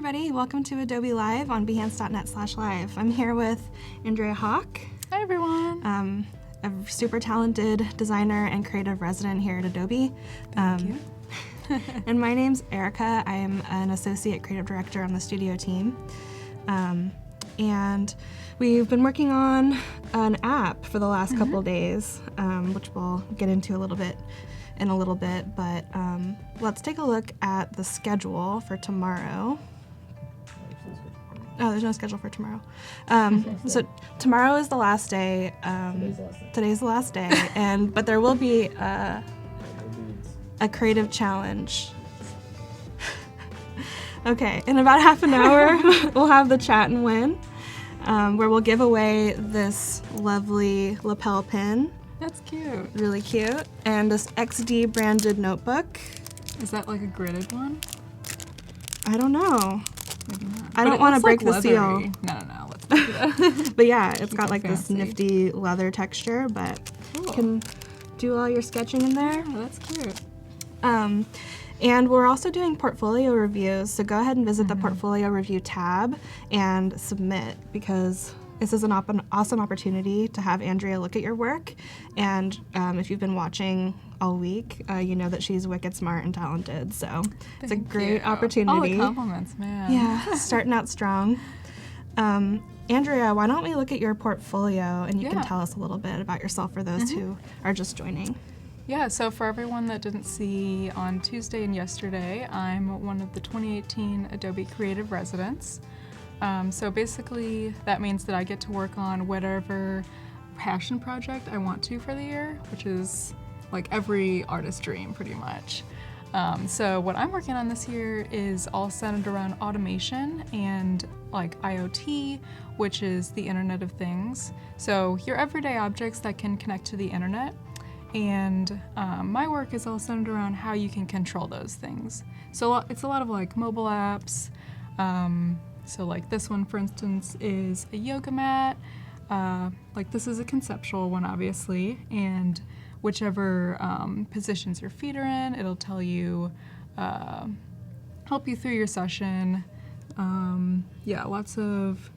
everybody. Welcome to Adobe Live on behance.net/live. I'm here with Andrea Hock. Hi, everyone. A super talented designer and creative resident here at Adobe. Thank you. And my name's Erica. I am an associate creative director on the studio team. And we've been working on an app for the last couple days, which we'll get into in a little bit, but let's take a look at the schedule for tomorrow. Oh, there's no schedule for tomorrow. So tomorrow is the last day. Today's the last day, but there will be a creative challenge. Okay, in about half an hour, we'll have the chat and win, where we'll give away this lovely lapel pin. That's cute. Really cute. And this XD branded notebook. Is that like a gridded one? I don't know. Maybe not. I don't want to break the seal. No. Let's not do that. But yeah, it's got like this fancy. nifty leather texture, but Cool. you can do all your sketching in there. Oh, that's cute. And we're also doing portfolio reviews, so go ahead and visit the portfolio review tab and submit, because this is an awesome opportunity to have Andrea look at your work. And if you've been watching all week, you know that she's wicked smart and talented, so it's a great opportunity. All the compliments, man. Yeah, starting out strong. Andrea, why don't we look at your portfolio and you can tell us a little bit about yourself for those who are just joining. Yeah, so for everyone that didn't see on Tuesday and yesterday, I'm one of the 2018 Adobe Creative Residents. So basically, that means that I get to work on whatever passion project I want to for the year, which is like every artist's dream, pretty much. So what I'm working on this year is all centered around automation and like IoT, which is the Internet of Things. So your everyday objects that can connect to the internet. And my work is all centered around how you can control those things. So it's a lot of like mobile apps. So like this one, for instance, is a yoga mat. Like this is a conceptual one, obviously, and whichever positions your feet are in, it'll tell you, help you through your session. Yeah, lots of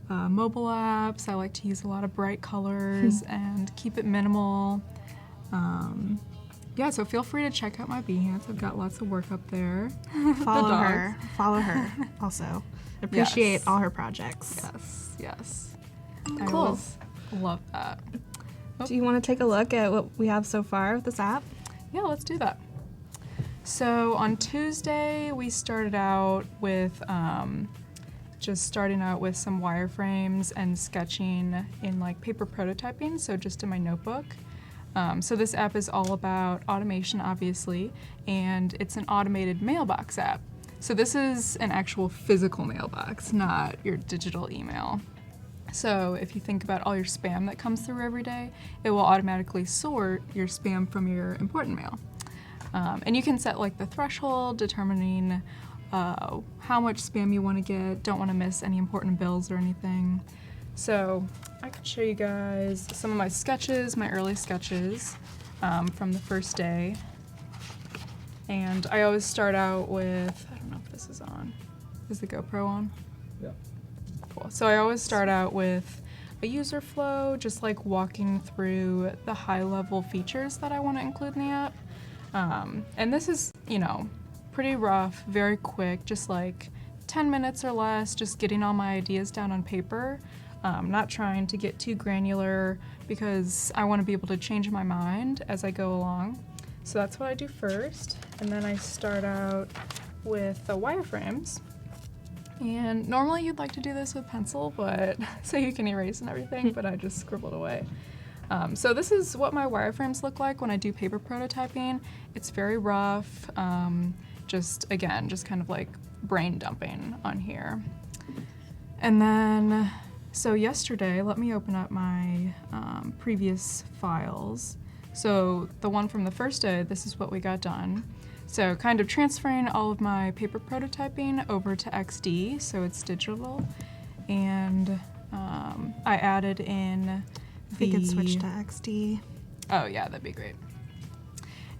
mobile apps. I like to use a lot of bright colors and keep it minimal. Yeah, so feel free to check out my Behance. I've got lots of work up there. Follow her also. Appreciate all her projects. Yes. Cool. I always love that. Do you want to take a look at what we have so far with this app? Yeah, let's do that. So on Tuesday, we started out with just starting out with some wireframes and sketching in like paper prototyping, so just in my notebook. So this app is all about automation, obviously, and it's an automated mailbox app. So this is an actual physical mailbox, not your digital email. So if you think about all your spam that comes through every day, it will automatically sort your spam from your important mail. And you can set like the threshold, determining how much spam you want to get, don't want to miss any important bills or anything. So I could show you guys some of my sketches, my early sketches from the first day. And I always start out with, I don't know if this is on. Is the GoPro on? Yeah. Cool. So I always start out with a user flow, just like walking through the high-level features that I want to include in the app. And this is, pretty rough, very quick, just like 10 minutes or less, just getting all my ideas down on paper. Not trying to get too granular because I want to be able to change my mind as I go along. So that's what I do first. And then I start out with the wireframes. And normally you'd like to do this with pencil, but so you can erase and everything, but I just scribbled away. So this is what my wireframes look like when I do paper prototyping. It's very rough, just kind of like brain dumping on here. And then, so yesterday, let me open up my previous files. So the one from the first day, this is what we got done. So kind of transferring all of my paper prototyping over to XD, so it's digital. And I added in We could switch to XD. Oh yeah, that'd be great.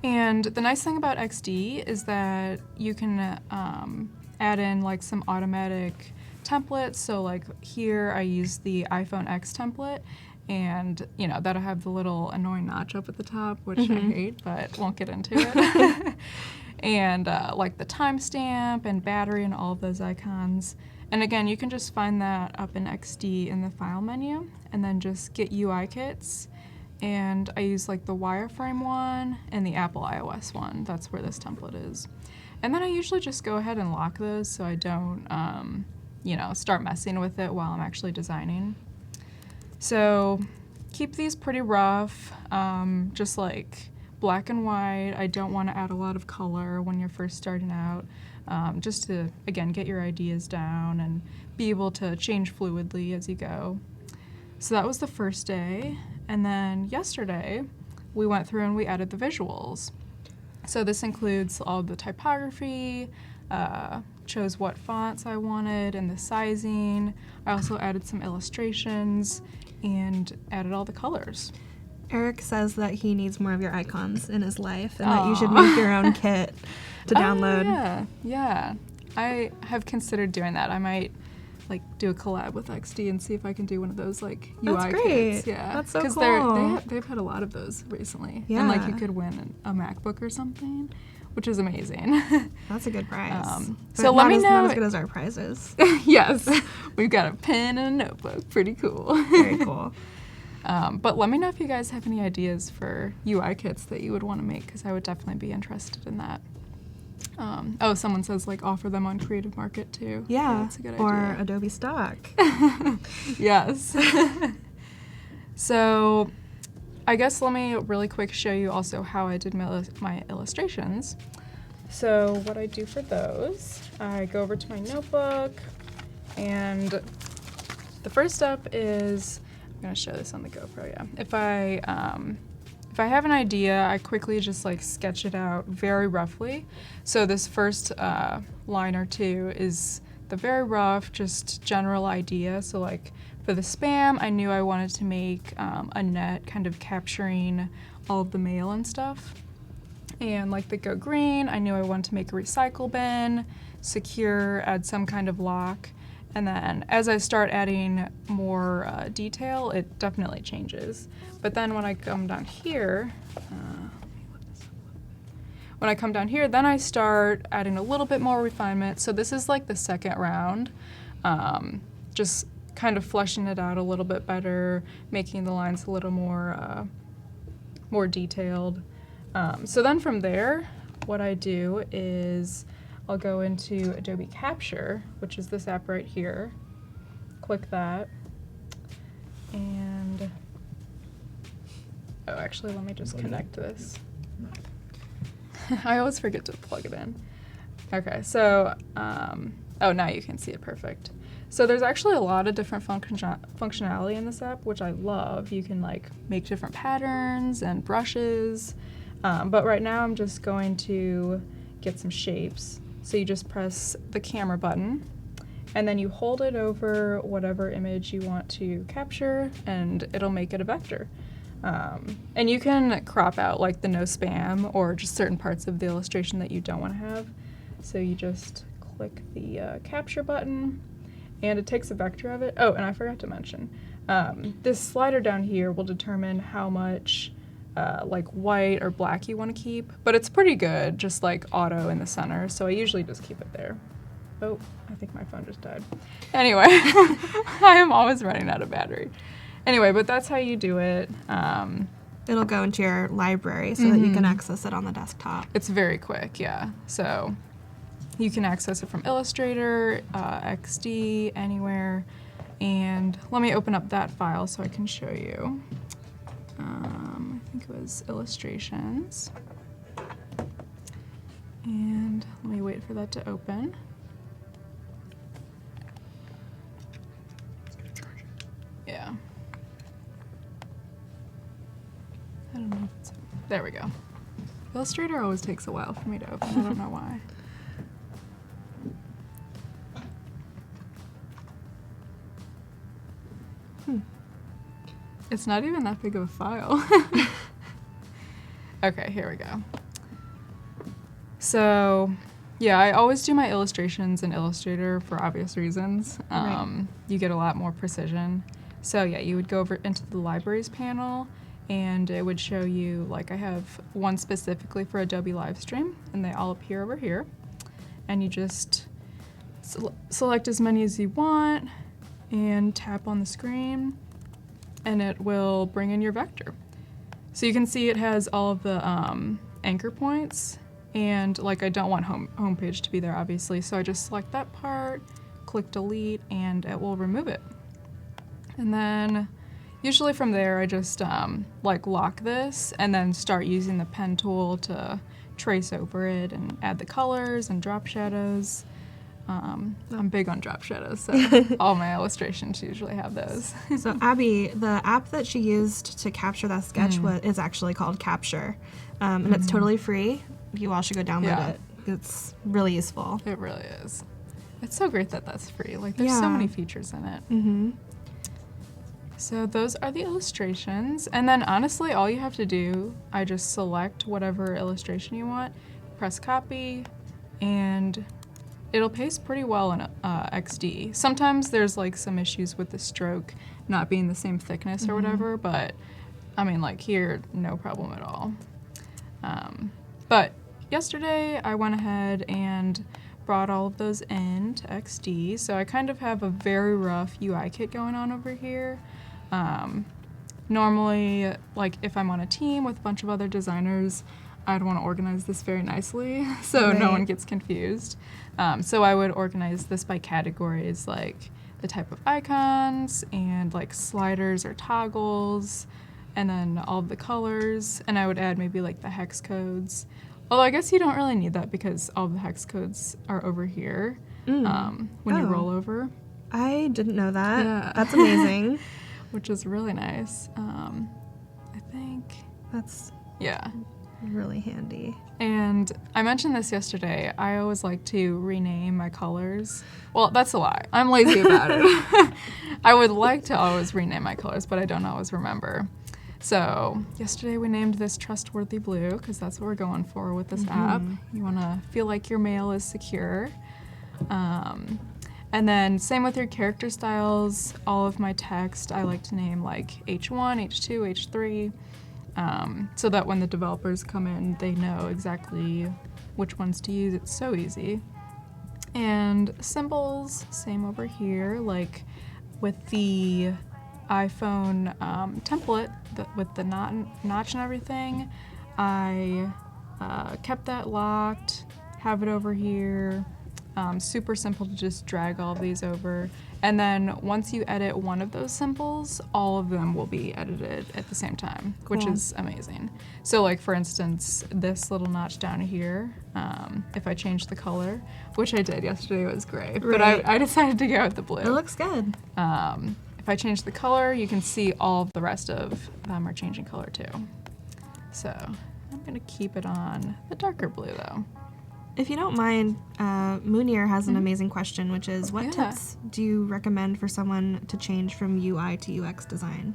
And the nice thing about XD is that you can add in like some automatic templates. So like here I use the iPhone X template, and that'll have the little annoying notch up at the top, which I hate, but won't get into it. And like the timestamp and battery and all of those icons. And again, you can just find that up in XD in the file menu, and then just get UI kits. And I use like the wireframe one and the Apple iOS one. That's where this template is. And then I usually just go ahead and lock those so I don't, start messing with it while I'm actually designing. So keep these pretty rough, just like black and white. I don't want to add a lot of color when you're first starting out, just to, again, get your ideas down and be able to change fluidly as you go. So that was the first day. And then yesterday, we went through and we added the visuals. So this includes all the typography, chose what fonts I wanted and the sizing. I also added some illustrations and added all the colors. Eric says that he needs more of your icons in his life and that you should make your own kit to download. Yeah. I have considered doing that. I might do a collab with XD and see if I can do one of those UI kits. Yeah, that's so cool. Because they've had a lot of those recently. Yeah. And you could win a MacBook or something, which is amazing. That's a good prize. So let me know. Not as good as our prizes. Yes, we've got a pen and a notebook. Pretty cool. Very cool. But let me know if you guys have any ideas for UI kits that you would want to make, because I would definitely be interested in that. Someone says offer them on Creative Market too. Yeah, that's a good or idea. Adobe Stock. Yes. So I guess let me really quick show you also how I did my illustrations. So what I do for those, I go over to my notebook, and the first step is, I'm going to show this on the GoPro, yeah. If I have an idea, I quickly just sketch it out very roughly. So this first line or two is the very rough, just general idea. So for the spam, I knew I wanted to make a net kind of capturing all of the mail and stuff. And the Go Green, I knew I wanted to make a recycle bin, secure, add some kind of lock. And then as I start adding more detail, it definitely changes. But then when I come down here, then I start adding a little bit more refinement. So this is the second round, just kind of fleshing it out a little bit better, making the lines a little more detailed. So then from there, what I do is I'll go into Adobe Capture, which is this app right here. Click that. And, actually, let me just connect this. I always forget to plug it in. Okay, so, now you can see it perfect. So there's actually a lot of different functionality in this app, which I love. You can make different patterns and brushes. But right now I'm just going to get some shapes. So you just press the camera button, and then you hold it over whatever image you want to capture, and it'll make it a vector. And you can crop out the no spam or just certain parts of the illustration that you don't want to have. So you just click the capture button, and it takes a vector of it. Oh, and I forgot to mention, this slider down here will determine how much white or black you want to keep, but it's pretty good, just auto in the center, so I usually just keep it there. Oh, I think my phone just died. Anyway, I am always running out of battery. Anyway, but that's how you do it. It'll go into your library so that you can access it on the desktop. It's very quick, yeah. So you can access it from Illustrator, XD, anywhere. And let me open up that file so I can show you. I think it was illustrations. And let me wait for that to open. Yeah. I don't know if it's, there we go. Illustrator always takes a while for me to open. I don't know why. It's not even that big of a file. Okay, here we go. So Yeah, I always do my illustrations in Illustrator for obvious reasons. Right. You get a lot more precision. So yeah, you would go over into the libraries panel, and it would show you, like I have one specifically for Adobe Livestream, and they all appear over here. And you just select as many as you want and tap on the screen, and it will bring in your vector. So you can see it has all of the anchor points, and like I don't want homepage to be there obviously, so I just select that part, click delete, and it will remove it. And then usually from there I just like lock this and then start using the pen tool to trace over it and add the colors and drop shadows. I'm big on drop shadows, so all my illustrations usually have those. So Abby, the app that she used to capture that sketch is actually called Capture, and it's totally free. You all should go download it. It's really useful. It really is. It's so great that that's free. Like, there's so many features in it. Mm-hmm. So those are the illustrations, and then honestly, all you have to do, I just select whatever illustration you want, press copy, and it'll paste pretty well in XD. Sometimes there's like some issues with the stroke not being the same thickness or whatever, but I mean, like here, no problem at all. But yesterday I went ahead and brought all of those in to XD, so I kind of have a very rough UI kit going on over here. Normally, like if I'm on a team with a bunch of other designers, I'd want to organize this very nicely so no one gets confused. So I would organize this by categories, like the type of icons and like sliders or toggles, and then all of the colors, and I would add maybe like the hex codes. Although I guess you don't really need that because all of the hex codes are over here when you roll over. I didn't know that. Yeah. That's amazing. Which is really nice. I think that's really handy. And I mentioned this yesterday. I always like to rename my colors. Well, that's a lie. I'm lazy about it. I would like to always rename my colors, but I don't always remember. So yesterday we named this Trustworthy Blue because that's what we're going for with this app. You want to feel like your mail is secure. And then same with your character styles. All of my text I like to name like H1, H2, H3, so that when the developers come in, they know exactly which ones to use. It's so easy. And symbols, same over here, like with the iPhone template with the notch and everything. I kept that locked, have it over here. Super simple to just drag all of these over. And then once you edit one of those symbols, all of them will be edited at the same time, which is amazing. So like for instance, this little notch down here, if I change the color, which I did yesterday, it was gray, but I decided to go with the blue. It looks good. If I change the color, you can see all of the rest of them are changing color too. So I'm gonna keep it on the darker blue though. If you don't mind, Munir has an amazing question, which is, what tips do you recommend for someone to change from UI to UX design?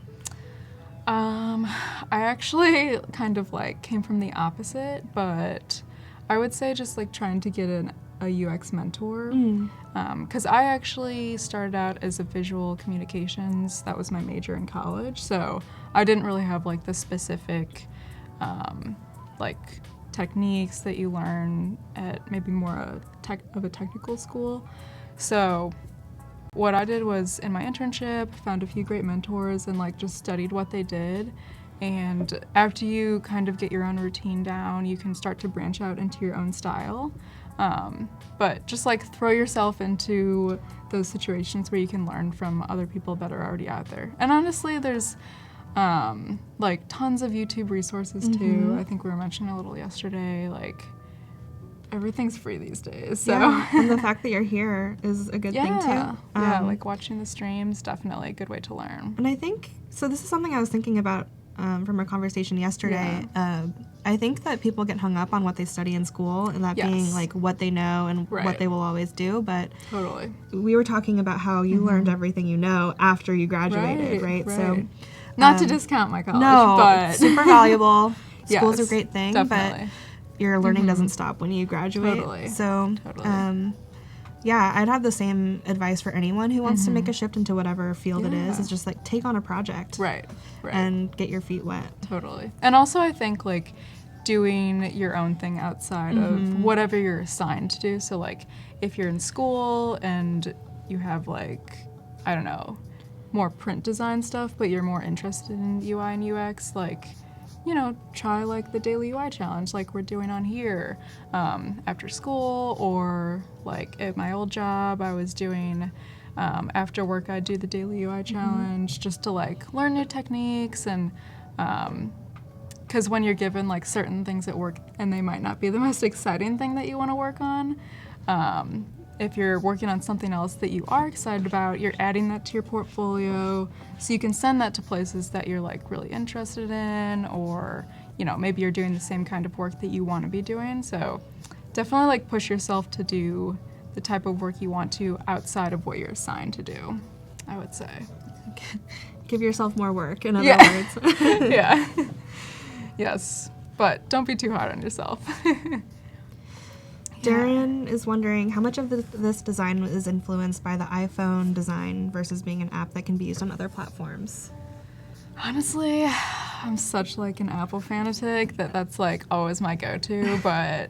I actually kind of like came from the opposite, but I would say just like trying to get a UX mentor. Because I actually started out as a visual communications. That was my major in college, so I didn't really have like the specific like techniques that you learn at maybe more of a technical school. So what I did was in my internship, found a few great mentors and like just studied what they did. And after you kind of get your own routine down, you can start to branch out into your own style. But just like throw yourself into those situations where you can learn from other people that are already out there. And honestly, there's like tons of YouTube resources too. I think we were mentioning a little yesterday, like everything's free these days. So and the fact that you're here is a good thing too. Like watching the streams, definitely a good way to learn. And I think, so this is something I was thinking about from our conversation yesterday. I think that people get hung up on what they study in school and that being like what they know and what they will always do, but we were talking about how you learned everything you know after you graduated, right? So not to discount my college, no, but super valuable. School's a great thing, definitely. your learning doesn't stop when you graduate. Totally. So, yeah, I'd have the same advice for anyone who wants to make a shift into whatever field it is just like take on a project. Right. And get your feet wet. Totally. And also I think like doing your own thing outside of whatever you're assigned to do. So like if you're in school and you have like, I don't know, more print design stuff, but you're more interested in UI and UX, like, you know, try like the daily UI challenge like we're doing on here after school, or like at my old job I was doing after work I'd do the daily UI challenge just to like learn new techniques. And because when you're given like certain things at work and they might not be the most exciting thing that you want to work on, if you're working on something else that you are excited about, you're adding that to your portfolio so you can send that to places that you're like really interested in, or, you know, maybe you're doing the same kind of work that you want to be doing. So definitely like push yourself to do the type of work you want to outside of what you're assigned to do, I would say. Give yourself more work, in other words. Yeah. Yes, but don't be too hard on yourself. Darren is wondering how much of this design is influenced by the iPhone design versus being an app that can be used on other platforms. Honestly, I'm such like an Apple fanatic that's like always my go-to, but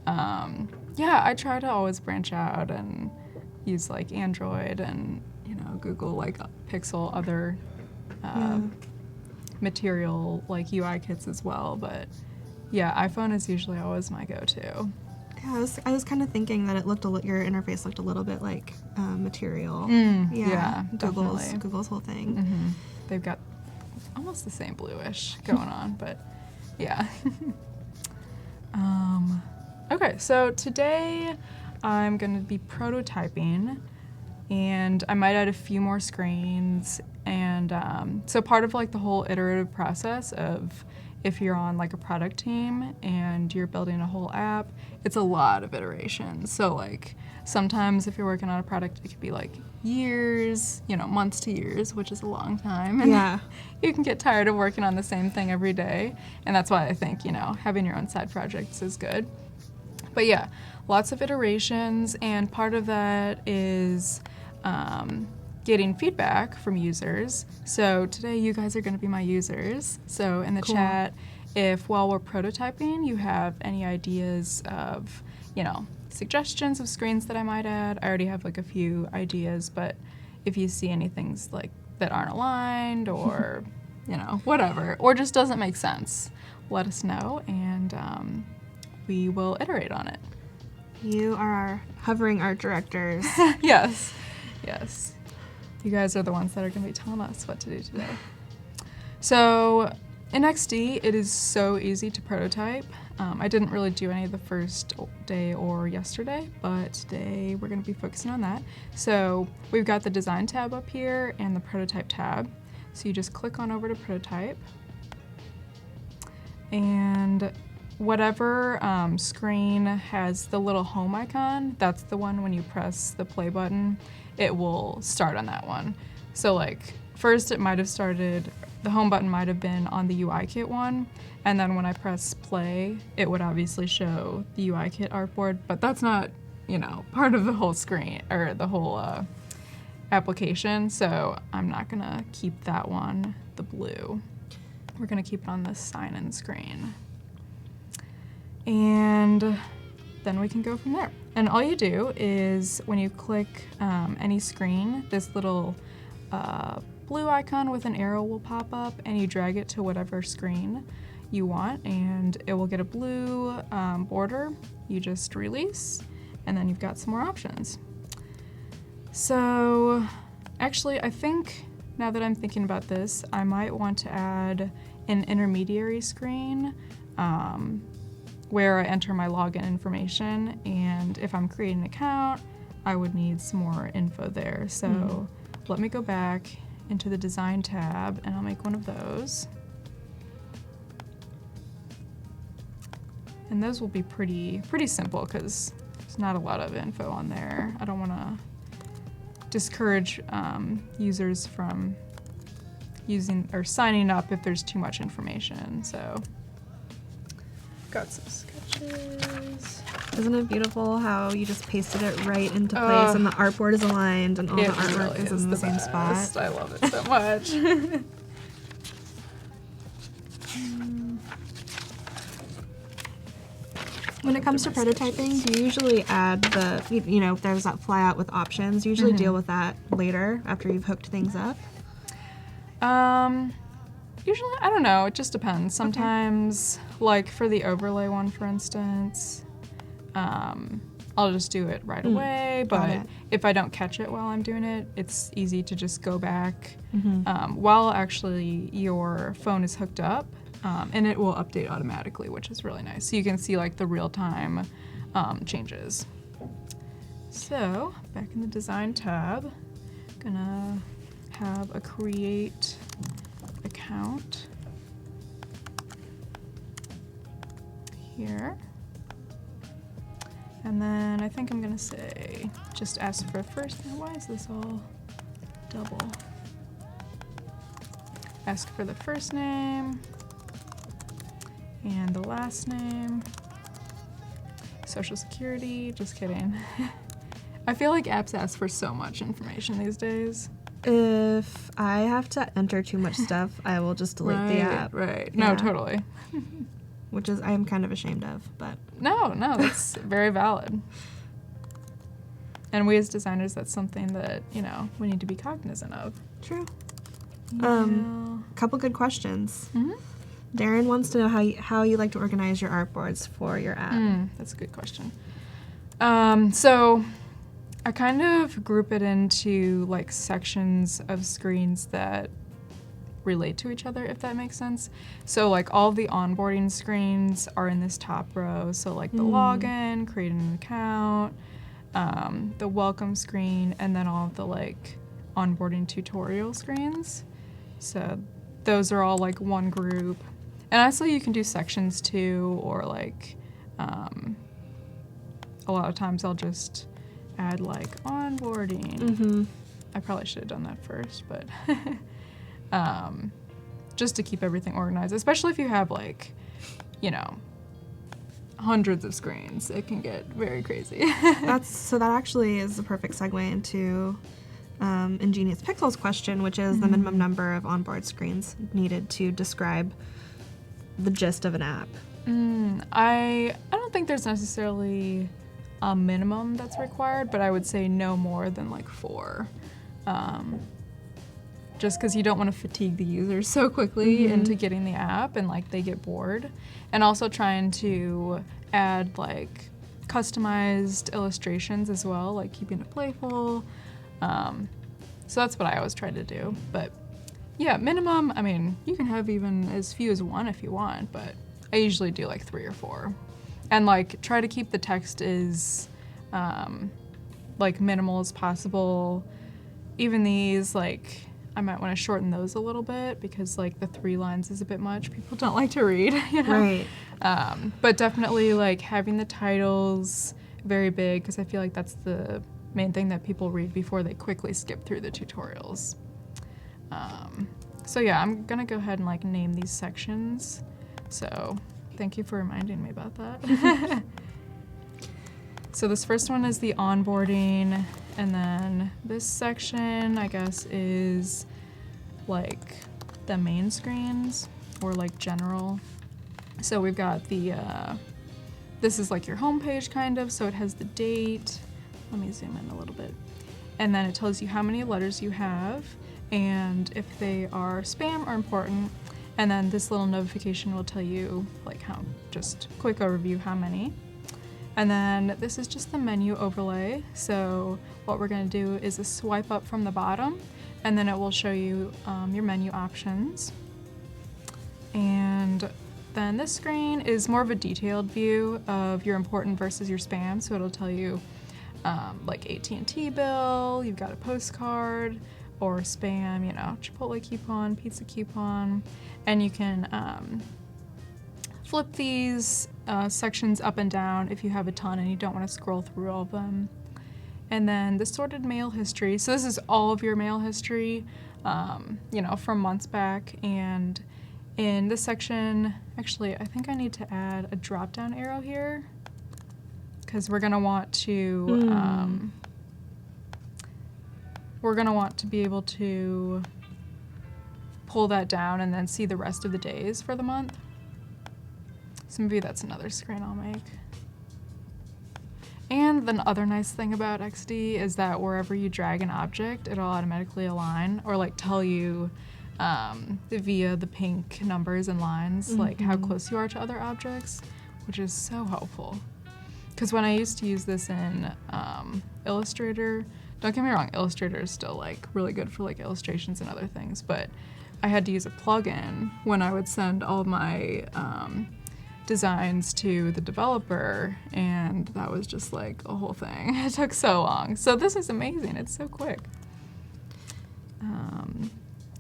yeah, I try to always branch out and use like Android and, you know, Google like Pixel, other material like UI kits as well, but yeah, iPhone is usually always my go-to. Yeah, I was kind of thinking that it looked your interface looked a little bit like Material. Yeah, Google's whole thing. They've got almost the same bluish going on, but yeah. Okay, so today I'm going to be prototyping, and I might add a few more screens. And so part of like the whole iterative process of if you're on like a product team and you're building a whole app, it's a lot of iterations. So like sometimes if you're working on a product, it could be like years, you know, months to years, which is a long time. And you can get tired of working on the same thing every day. And that's why I think, you know, having your own side projects is good. But yeah, lots of iterations, and part of that is getting feedback from users. So today you guys are going to be my users. So in the chat, if while we're prototyping you have any ideas of, you know, suggestions of screens that I might add, I already have like a few ideas, but if you see any things like that aren't aligned or, you know, whatever, or just doesn't make sense, let us know, and we will iterate on it. You are our hovering art directors. Yes. You guys are the ones that are going to be telling us what to do today. So in XD, it is so easy to prototype. I didn't really do any the first day or yesterday, but today we're going to be focusing on that. So we've got the Design tab up here and the Prototype tab. So you just click on over to Prototype. And whatever screen has the little home icon, that's the one when you press the play button, it will start on that one. So like first it might have started, the home button might have been on the UI kit one, and then when I press play, it would obviously show the UI kit artboard, but that's not, you know, part of the whole screen or the whole application, so I'm not gonna keep that one, the blue. We're gonna keep it on the sign-in screen. And then we can go from there. And all you do is when you click any screen, this little blue icon with an arrow will pop up, and you drag it to whatever screen you want, and it will get a blue border. You just release, and then you've got some more options. So actually, I think now that I'm thinking about this, I might want to add an intermediary screen where I enter my login information, and if I'm creating an account, I would need some more info there. So let me go back into the Design tab, and I'll make one of those. And those will be pretty simple because there's not a lot of info on there. I don't want to discourage users from using or signing up if there's too much information. So got some sketches. Isn't it beautiful how you just pasted it right into place and the artboard is aligned and all the artwork is in the same spot? I love it so much. When it comes to prototyping, do you usually add there's that flyout with options? You usually deal with that later after you've hooked things up? Usually, I don't know, it just depends. Sometimes, like for the overlay one, for instance, I'll just do it right away, but if I don't catch it while I'm doing it, it's easy to just go back while actually your phone is hooked up. And it will update automatically, which is really nice. So you can see like the real-time changes. So back in the design tab, gonna have a create account here. And then I think I'm gonna say, just ask for a first name. Why is this all double? Ask for the first name. And the last name, social security, just kidding. I feel like apps ask for so much information these days. If I have to enter too much stuff, I will just delete the app. Right, Yeah. no, totally. Which is I'm kind of ashamed of, but. No, that's very valid. And we as designers, that's something that, we need to be cognizant of. True. Yeah. Couple good questions. Mm-hmm. Darren wants to know how you like to organize your artboards for your app. That's a good question. So I kind of group it into like sections of screens that relate to each other, if that makes sense. So like all the onboarding screens are in this top row. So like the login, creating an account, the welcome screen, and then all of the like onboarding tutorial screens. So those are all like one group. And honestly, you can do sections too, or like, a lot of times I'll just add like onboarding. I probably should have done that first, but just to keep everything organized, especially if you have like, hundreds of screens, it can get very crazy. That actually is the perfect segue into Ingenious Pixel's question, which is the minimum number of onboard screens needed to describe the gist of an app. I don't think there's necessarily a minimum that's required, but I would say no more than like 4. Just because you don't want to fatigue the users so quickly into getting the app and like they get bored. And also trying to add like customized illustrations as well, like keeping it playful. So that's what I always try to do. But yeah, minimum, I mean, you can have even as few as 1 if you want, but I usually do like 3 or 4. And like try to keep the text as like minimal as possible. Even these, like, I might want to shorten those a little bit because like the 3 lines is a bit much. People don't like to read, Right. But definitely like having the titles very big because I feel like that's the main thing that people read before they quickly skip through the tutorials. So yeah, I'm gonna go ahead and like name these sections. So thank you for reminding me about that. So this first one is the onboarding, and then this section, I guess, is like the main screens or like general. So we've got the, this is like your home page kind of, so it has the date. Let me zoom in a little bit. And then it tells you how many letters you have and if they are spam or important. And then this little notification will tell you like just quick overview how many. And then this is just the menu overlay. So what we're gonna do is a swipe up from the bottom and then it will show you your menu options. And then this screen is more of a detailed view of your important versus your spam. So it'll tell you like AT&T bill, you've got a postcard, or spam, Chipotle coupon, pizza coupon, and you can flip these sections up and down if you have a ton and you don't want to scroll through all of them. And then the sorted mail history. So this is all of your mail history, from months back, and in this section, actually, I think I need to add a drop-down arrow here because we're gonna want to be able to pull that down and then see the rest of the days for the month. So maybe that's another screen I'll make. And the other nice thing about XD is that wherever you drag an object, it'll automatically align or like tell you via the pink numbers and lines, like how close you are to other objects, which is so helpful. Because when I used to use this in Illustrator, don't get me wrong, Illustrator is still like really good for like illustrations and other things, but I had to use a plugin when I would send all my designs to the developer, and that was just like a whole thing. It took so long. So this is amazing. It's so quick.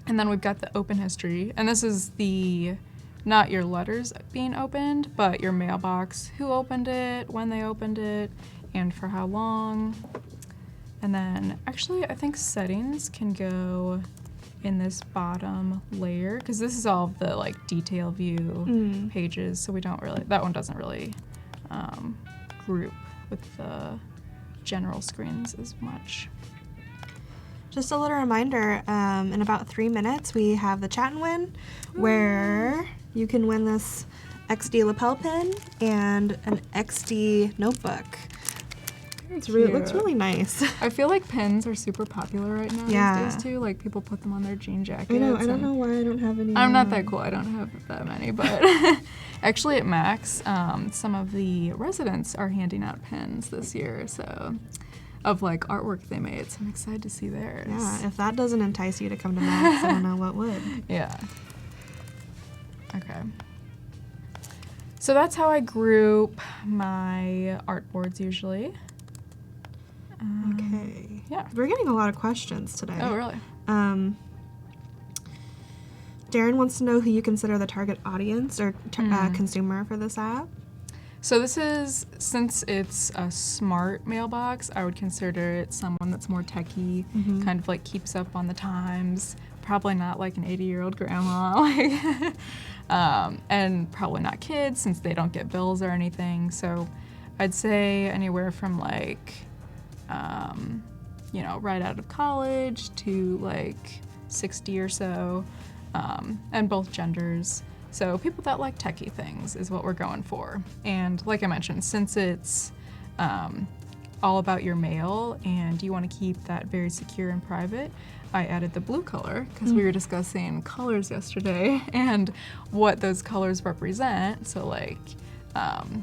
And then we've got the open history, and this is the not your letters being opened, but your mailbox, who opened it, when they opened it, and for how long. And then actually I think settings can go in this bottom layer, because this is all of the like detail view pages, so we don't really, that one doesn't really group with the general screens as much. Just a little reminder, in about 3 minutes we have the chat and win, where you can win this XD lapel pin and an XD notebook. It looks really nice. I feel like pins are super popular right now these days too. Like people put them on their jean jackets. I know. I don't know why I don't have any. I'm not that cool. I don't have that many, but actually at Max, some of the residents are handing out pins this year. So of like artwork they made. So I'm excited to see theirs. Yeah. If that doesn't entice you to come to Max, I don't know what would. Yeah. Okay. So that's how I group my artboards usually. Okay. Yeah. We're getting a lot of questions today. Oh, really? Darren wants to know who you consider the target audience or consumer for this app. So this is, since it's a smart mailbox, I would consider it someone that's more techie, kind of like keeps up on the times, probably not like an 80-year-old grandma, like, and probably not kids since they don't get bills or anything. So I'd say anywhere from like, you know, right out of college to like 60 or so, and both genders. So people that like techie things is what we're going for. And like I mentioned, since it's all about your mail and you want to keep that very secure and private, I added the blue color because we were discussing colors yesterday and what those colors represent. So like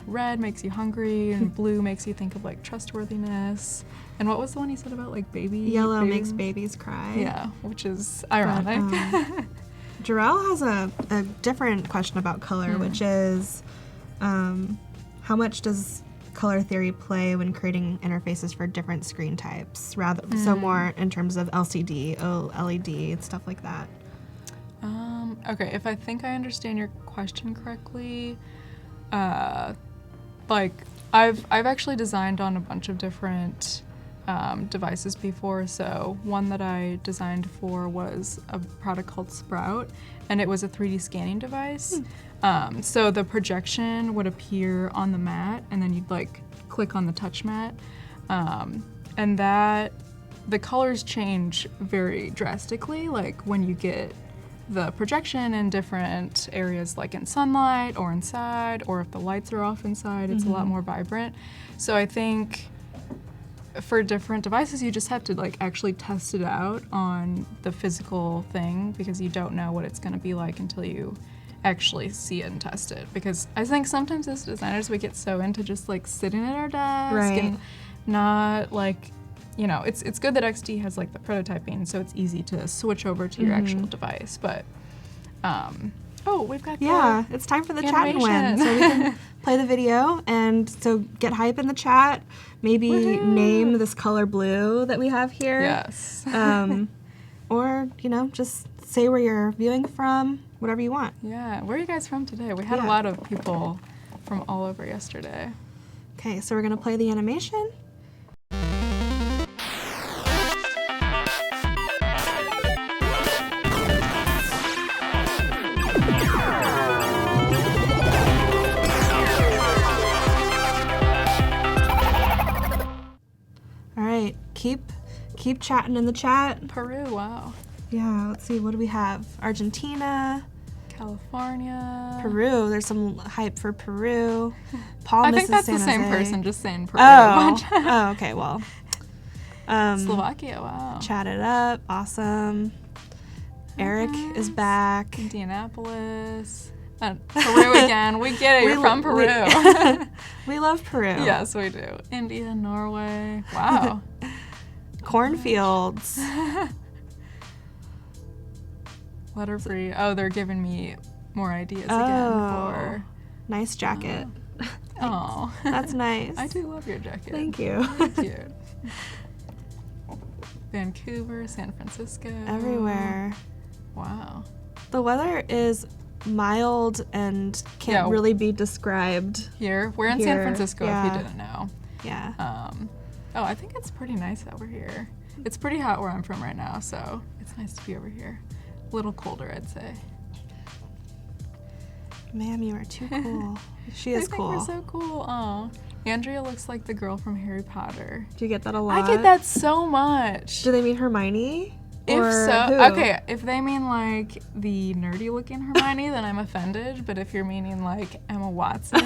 red makes you hungry and blue makes you think of like trustworthiness. And what was the one you said about like baby? Yellow makes babies cry. Yeah, which is ironic. But, Jarrell has a different question about color, which is how much does color theory play when creating interfaces for different screen types, rather so more in terms of LCD, OLED, and stuff like that? Okay, if I think I understand your question correctly, like I've actually designed on a bunch of different devices before. So one that I designed for was a product called Sprout, and it was a 3D scanning device. So the projection would appear on the mat, and then you'd like click on the touch mat, and that the colors change very drastically, like when you get the projection in different areas, like in sunlight or inside, or if the lights are off inside, it's a lot more vibrant. So I think for different devices, you just have to like actually test it out on the physical thing, because you don't know what it's going to be like until you actually see it and test it. Because I think sometimes as designers we get so into just like sitting at our desk and not like, you know, it's good that XD has like the prototyping, so it's easy to switch over to your actual device. But oh, we've got it's time for the chat and win. So we can play the video, and so get hype in the chat. Maybe name this color blue that we have here. Yes. Or, you know, just say where you're viewing from, whatever you want. Yeah. Where are you guys from today? We had a lot of people from all over yesterday. Okay, so we're gonna play the animation. keep chatting in the chat. Peru, wow. Yeah, let's see, what do we have? Argentina, California. Peru. There's some hype for Peru. Paul I think misses that's San the same Jose. person just saying Peru. Oh, okay, well. Slovakia, wow. Chat it up, awesome. Eric is back. Indianapolis. Peru again. We get it. You're from Peru. We love Peru. Yes, we do. India, Norway. Wow. Cornfields. Letter free. Oh, they're giving me more ideas again for. Nice jacket. Oh. That's nice. I do love your jacket. Thank you. Thank you. Vancouver, San Francisco. Everywhere. Wow. The weather is mild and can't really be described. Here, we're in San Francisco if you didn't know. Yeah. Oh, I think it's pretty nice over here. It's pretty hot where I'm from right now, so it's nice to be over here. A little colder, I'd say. Ma'am, you are too cool. She is cool. I think we're so cool. Aw. Andrea looks like the girl from Harry Potter. Do you get that a lot? I get that so much. Do they mean Hermione? If Or so, who? okay, if they mean like the nerdy looking Hermione, then I'm offended. But if you're meaning like Emma Watson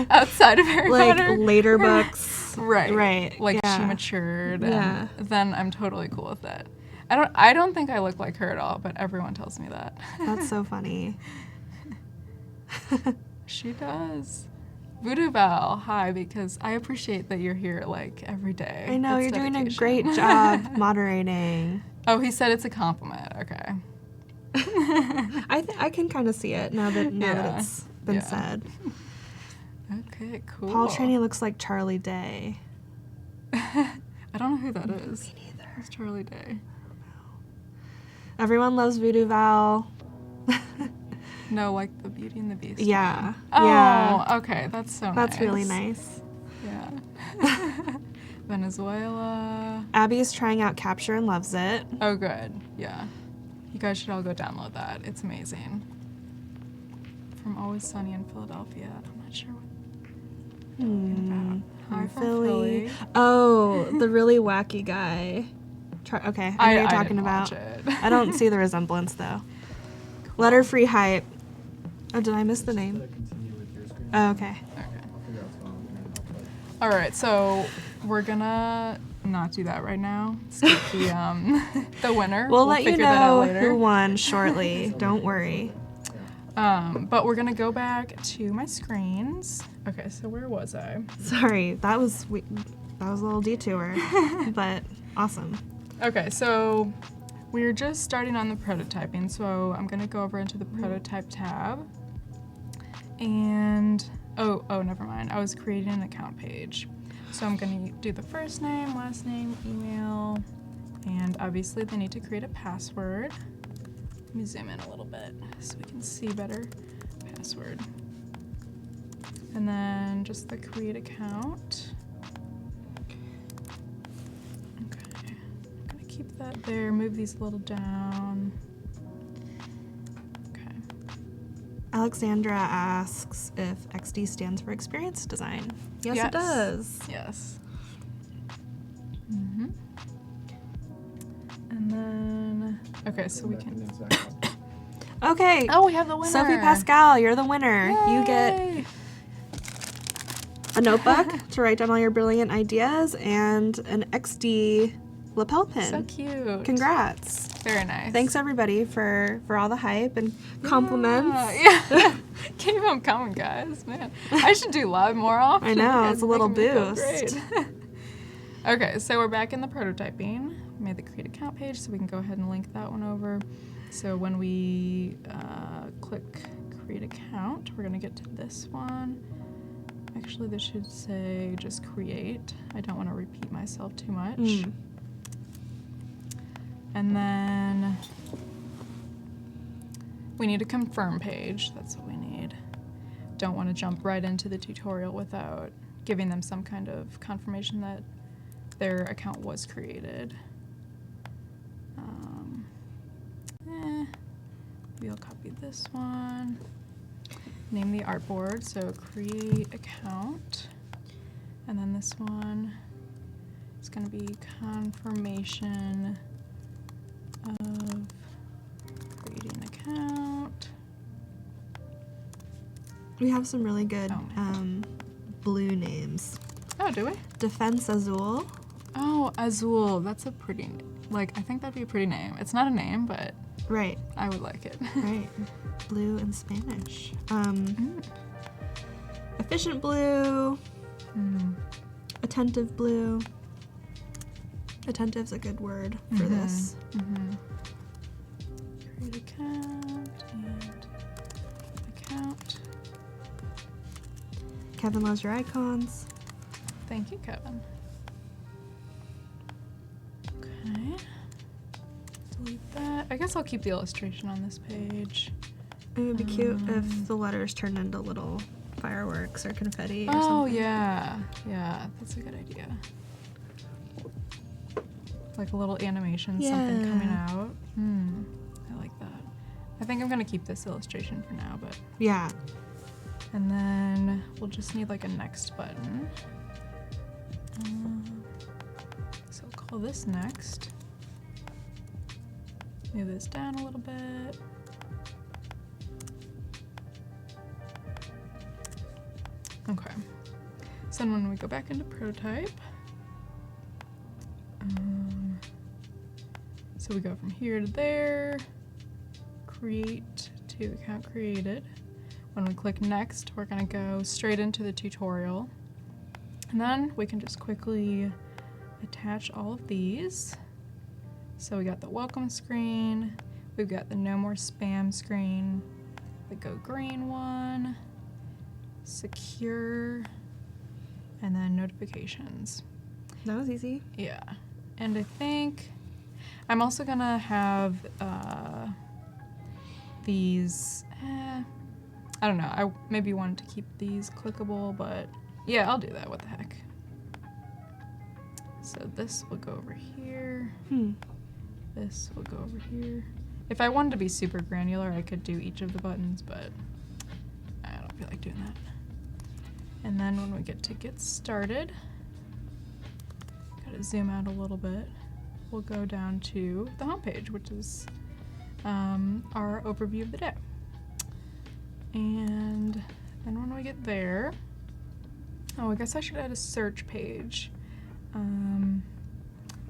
outside of Harry Potter. Like later books. Right. Right. Like yeah. she matured. Yeah. And then I'm totally cool with that. I don't think I look like her at all, but everyone tells me that. That's so funny. She does. Voodoo Val, hi, because I appreciate that you're here like every day. I know, It's you're doing a dedication. great job moderating. Oh, he said it's a compliment. Okay. I can kind of see it now that it's been said. Okay, cool. Paul Traney looks like Charlie Day. I don't know who that is. Me neither. It's Charlie Day. Everyone loves Voodoo Val. No, like the Beauty and the Beast. Yeah. one. Oh, Yeah. okay. That's so nice. That's really nice. Yeah. Venezuela. Abby is trying out Capture and loves it. Oh, good. Yeah. You guys should all go download that. It's amazing. From Always Sunny in Philadelphia. I'm not sure what you're talking about. Hi from Philly. Oh, the really wacky guy. Okay, I know what you're talking didn't about. watch it. I don't see the resemblance though. Cool. Letter free hype. Oh, did I miss the name? Oh, okay. All right, so we're gonna not do that right now. Skip the winner. We'll let you figure that out know later. who won shortly. Don't worry. But we're gonna go back to my screens. Okay, so where was I? Sorry, that was a little detour, but awesome. Okay, so we're just starting on the prototyping, so I'm gonna go over into the prototype tab. And, oh, never mind. I was creating an account page. So I'm gonna do the first name, last name, email, and obviously they need to create a password. Let me zoom in a little bit so we can see better. Password. And then just the create account. Okay, I'm gonna keep that there, move these a little down. Okay. Alexandra asks if XD stands for Experience Design. Yes, it does. Yes. Mm-hmm. And then, okay, so we can... Okay. Oh, we have the winner. Sophie Pascal, you're the winner. Yay. You get a notebook to write down all your brilliant ideas and an XD lapel pin. So cute. Congrats. Very nice. Thanks everybody for all the hype and compliments. Yeah. Keep them coming, guys. Man, I should do live more often. I know, You it's guys a little making me feel boost. great. Okay, so we're back in the prototyping. Made the create account page, so we can go ahead and link that one over. So when we click create account, we're gonna get to this one. Actually, this should say just create. I don't want to repeat myself too much. And then we need a confirm page. That's what we need. Don't want to jump right into the tutorial without giving them some kind of confirmation that their account was created. Maybe I'll copy this one. Name the artboard, so create account. And then this one is gonna be confirmation of creating an account. We have some really good Oh, blue names. Oh, do we? Defense Azul. Oh, Azul. That's a pretty, like, I think that'd be a pretty name. It's not a name, but Right. I would like it. Right. Blue in Spanish. Efficient blue. Attentive blue. Attentive's a good word for this. Create account and account. Kevin loves your icons. Thank you, Kevin. Okay. Delete that. I guess I'll keep the illustration on this page. It would be cute if the letters turned into little fireworks or confetti or something. Oh, yeah. Yeah, that's a good idea. Like a little animation, something coming out. I like that. I think I'm gonna keep this illustration for now, but. Yeah. And then we'll just need like a next button. So we'll call this next. Move this down a little bit. Okay. So then when we go back into prototype, so we go from here to there, create to account created. When we click next, we're gonna go straight into the tutorial. And then we can just quickly attach all of these. So we got the welcome screen, we've got the no more spam screen, the go green one, secure, and then notifications. That was easy. Yeah, and I think I'm also gonna have these, I don't know, I maybe wanted to keep these clickable, but yeah, I'll do that, what the heck. So this will go over here. This will go over here. If I wanted to be super granular, I could do each of the buttons, but I don't feel like doing that. And then when we get to get started, gotta zoom out a little bit, we'll go down to the home page, which is our overview of the day. And then when we get there, oh, I guess I should add a search page.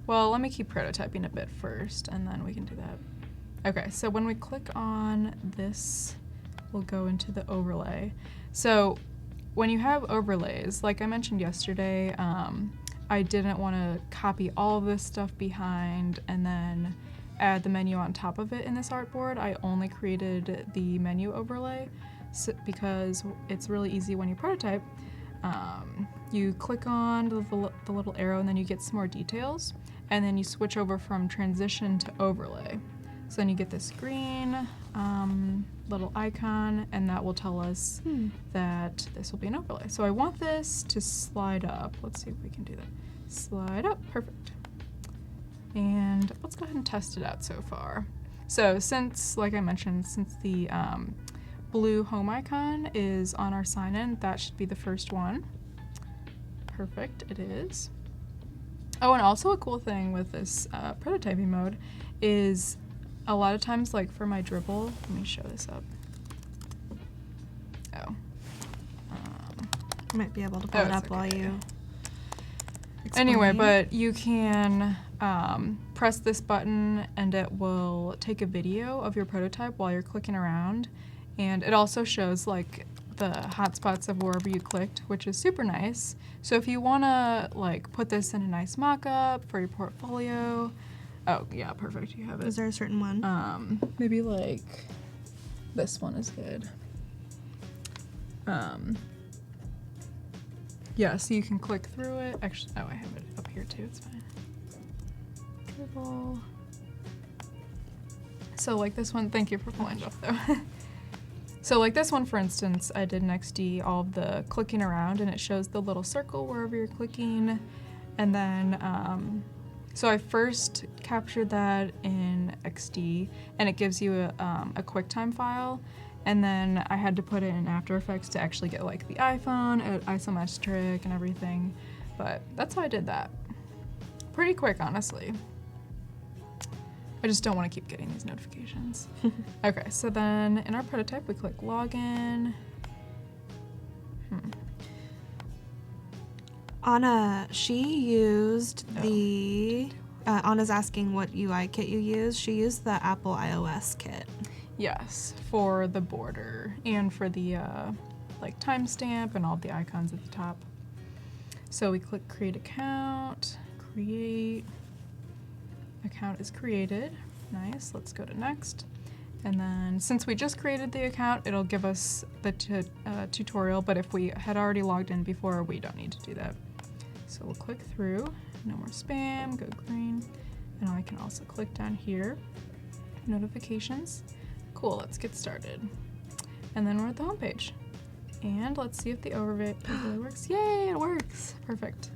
Well, let me keep prototyping a bit first, and then we can do that. Okay, so when we click on this, we'll go into the overlay. So when you have overlays, like I mentioned yesterday, I didn't want to copy all of this stuff behind and then add the menu on top of it in this artboard. I only created the menu overlay because it's really easy when you prototype. You click on the little arrow and then you get some more details, and then you switch over from transition to overlay. So then you get this green little icon, and that will tell us that this will be an overlay. So I want this to slide up. Let's see if we can do that. Slide up, perfect. And let's go ahead and test it out so far. So since, like I mentioned, since the blue home icon is on our sign-in, that should be the first one. Perfect, it is. Oh, and also a cool thing with this prototyping mode is a lot of times, like for my dribble, let me show this up. Oh. You might be able to pull it up while you explain. Anyway, but you can press this button and it will take a video of your prototype while you're clicking around. And it also shows like the hotspots of wherever you clicked, which is super nice. So if you wanna like put this in a nice mock-up for your portfolio, oh yeah, perfect, you have it. Is there a certain one? Maybe like this one is good. Yeah, so you can click through it. Actually, oh, I have it up here too, it's fine. Dribble. So like this one, thank you for pulling it up though. So like this one, for instance, I did in XD all of the clicking around, and it shows the little circle wherever you're clicking. And then, so I first captured that in XD, and it gives you a QuickTime file. And then I had to put it in After Effects to actually get like the iPhone, isometric and everything. But that's how I did that. pretty quick, honestly. I just don't want to keep getting these notifications. Okay, so then in our prototype, we click Login. Anna, she used the, Anna's asking what UI kit you use. She used the Apple iOS kit. Yes, for the border and for the like timestamp and all the icons at the top. So we click Create Account, Create. Account is created. Nice, let's go to Next. And then since we just created the account, it'll give us the tutorial, but if we had already logged in before, we don't need to do that. So we'll click through, no more spam, go green. And I can also click down here, notifications. Cool, let's get started. And then we're at the home page. And let's see if the overlay works. Yay, it works. Perfect.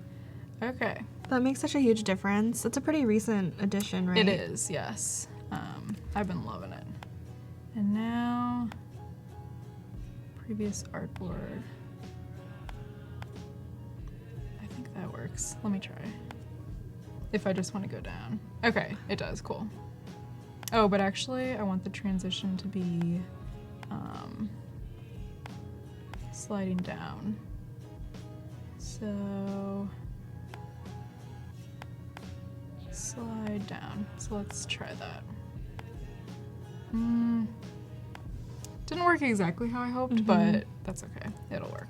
Okay. That makes such a huge difference. It's a pretty recent addition, right? It is, yes. I've been loving it. And now, previous artboard. I think that works. Let me try. If I just want to go down. Okay, it does, cool. Oh, but actually I want the transition to be sliding down. So, slide down. So let's try that. Didn't work exactly how I hoped, but that's okay. It'll work.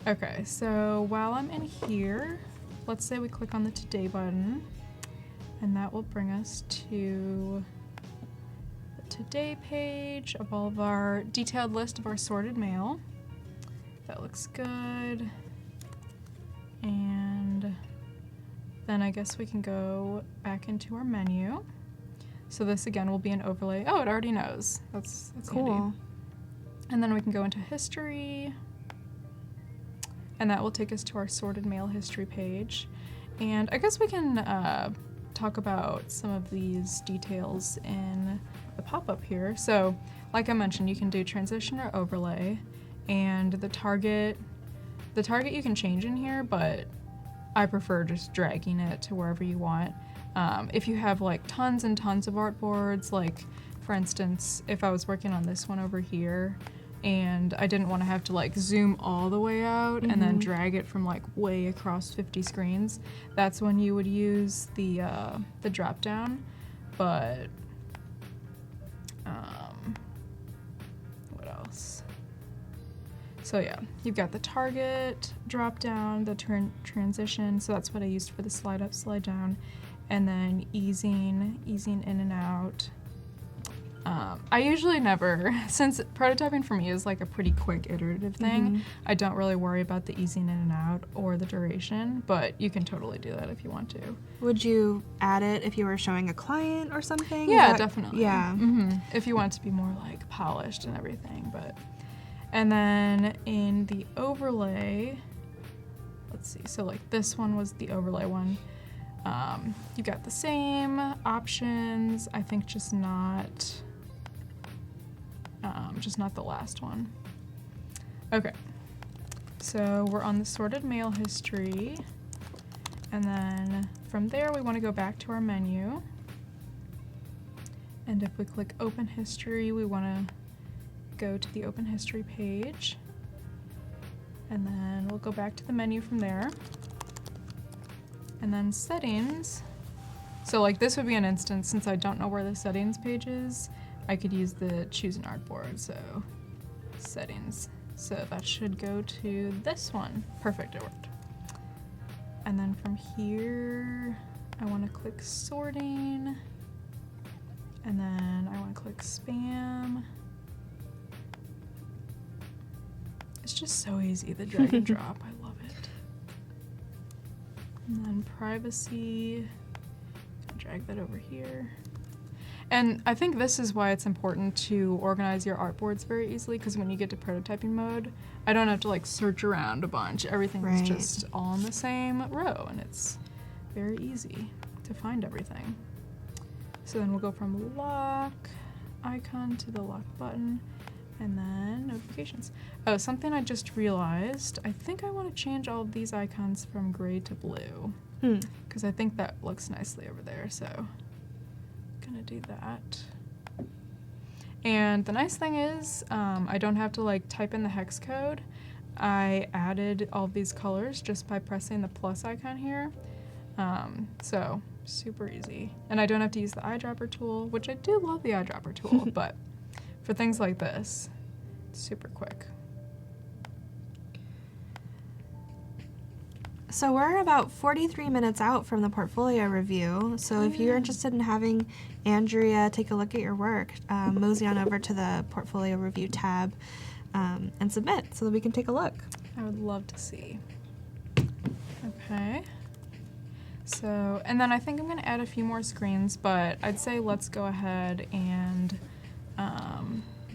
Okay, so while I'm in here, let's say we click on the Today button, and that will bring us to the Today page of all of our detailed list of our sorted mail. That looks good. And then I guess we can go back into our menu. So this again will be an overlay. Oh, it already knows. That's cool. Handy. And then we can go into history, and that will take us to our sorted mail history page. And I guess we can talk about some of these details in the pop-up here. So like I mentioned, you can do transition or overlay, and the target you can change in here, but I prefer just dragging it to wherever you want. If you have like tons and tons of artboards, like for instance, if I was working on this one over here and I didn't want to have to like zoom all the way out and then drag it from like way across 50 screens, that's when you would use the drop down. But what else? So yeah, you've got the target, drop down, the transition, so that's what I used for the slide up, slide down, and then easing in and out. I usually never, since prototyping for me is like a pretty quick iterative thing, I don't really worry about the easing in and out or the duration, but you can totally do that if you want to. Would you add it if you were showing a client or something? Yeah, definitely. Yeah. If you want it to be more like polished and everything, but. And then in the overlay, let's see, so like this one was the overlay one. You've got the same options, I think just not the last one. Okay, so we're on the sorted mail history, and then from there we want to go back to our menu, and if we click open history, we want to go to the open history page, and then we'll go back to the menu from there, and then settings. So like this would be an instance, since I don't know where the settings page is, I could use the choose an artboard, so settings. So that should go to this one. Perfect, it worked. And then from here, I want to click sorting, and then I want to click spam. It's just so easy, the drag and drop, I love it. And then privacy, drag that over here. And I think this is why it's important to organize your artboards very easily, because when you get to prototyping mode, I don't have to like search around a bunch. Everything's just all in the same row, and it's very easy to find everything. So then we'll go from lock icon to the lock button, and then notifications. Oh, something I just realized, I think I want to change all of these icons from gray to blue. because I think that looks nicely over there, so gonna do that. And the nice thing is I don't have to like type in the hex code. I added all these colors just by pressing the plus icon here. So super easy. And I don't have to use the eyedropper tool, which I do love the eyedropper tool, but for things like this, it's super quick. So we're about 43 minutes out from the portfolio review. So if you're interested in having Andrea take a look at your work, mosey on over to the portfolio review tab and submit so that we can take a look. I would love to see. Okay. So, and then I think I'm going to add a few more screens, but I'd say let's go ahead and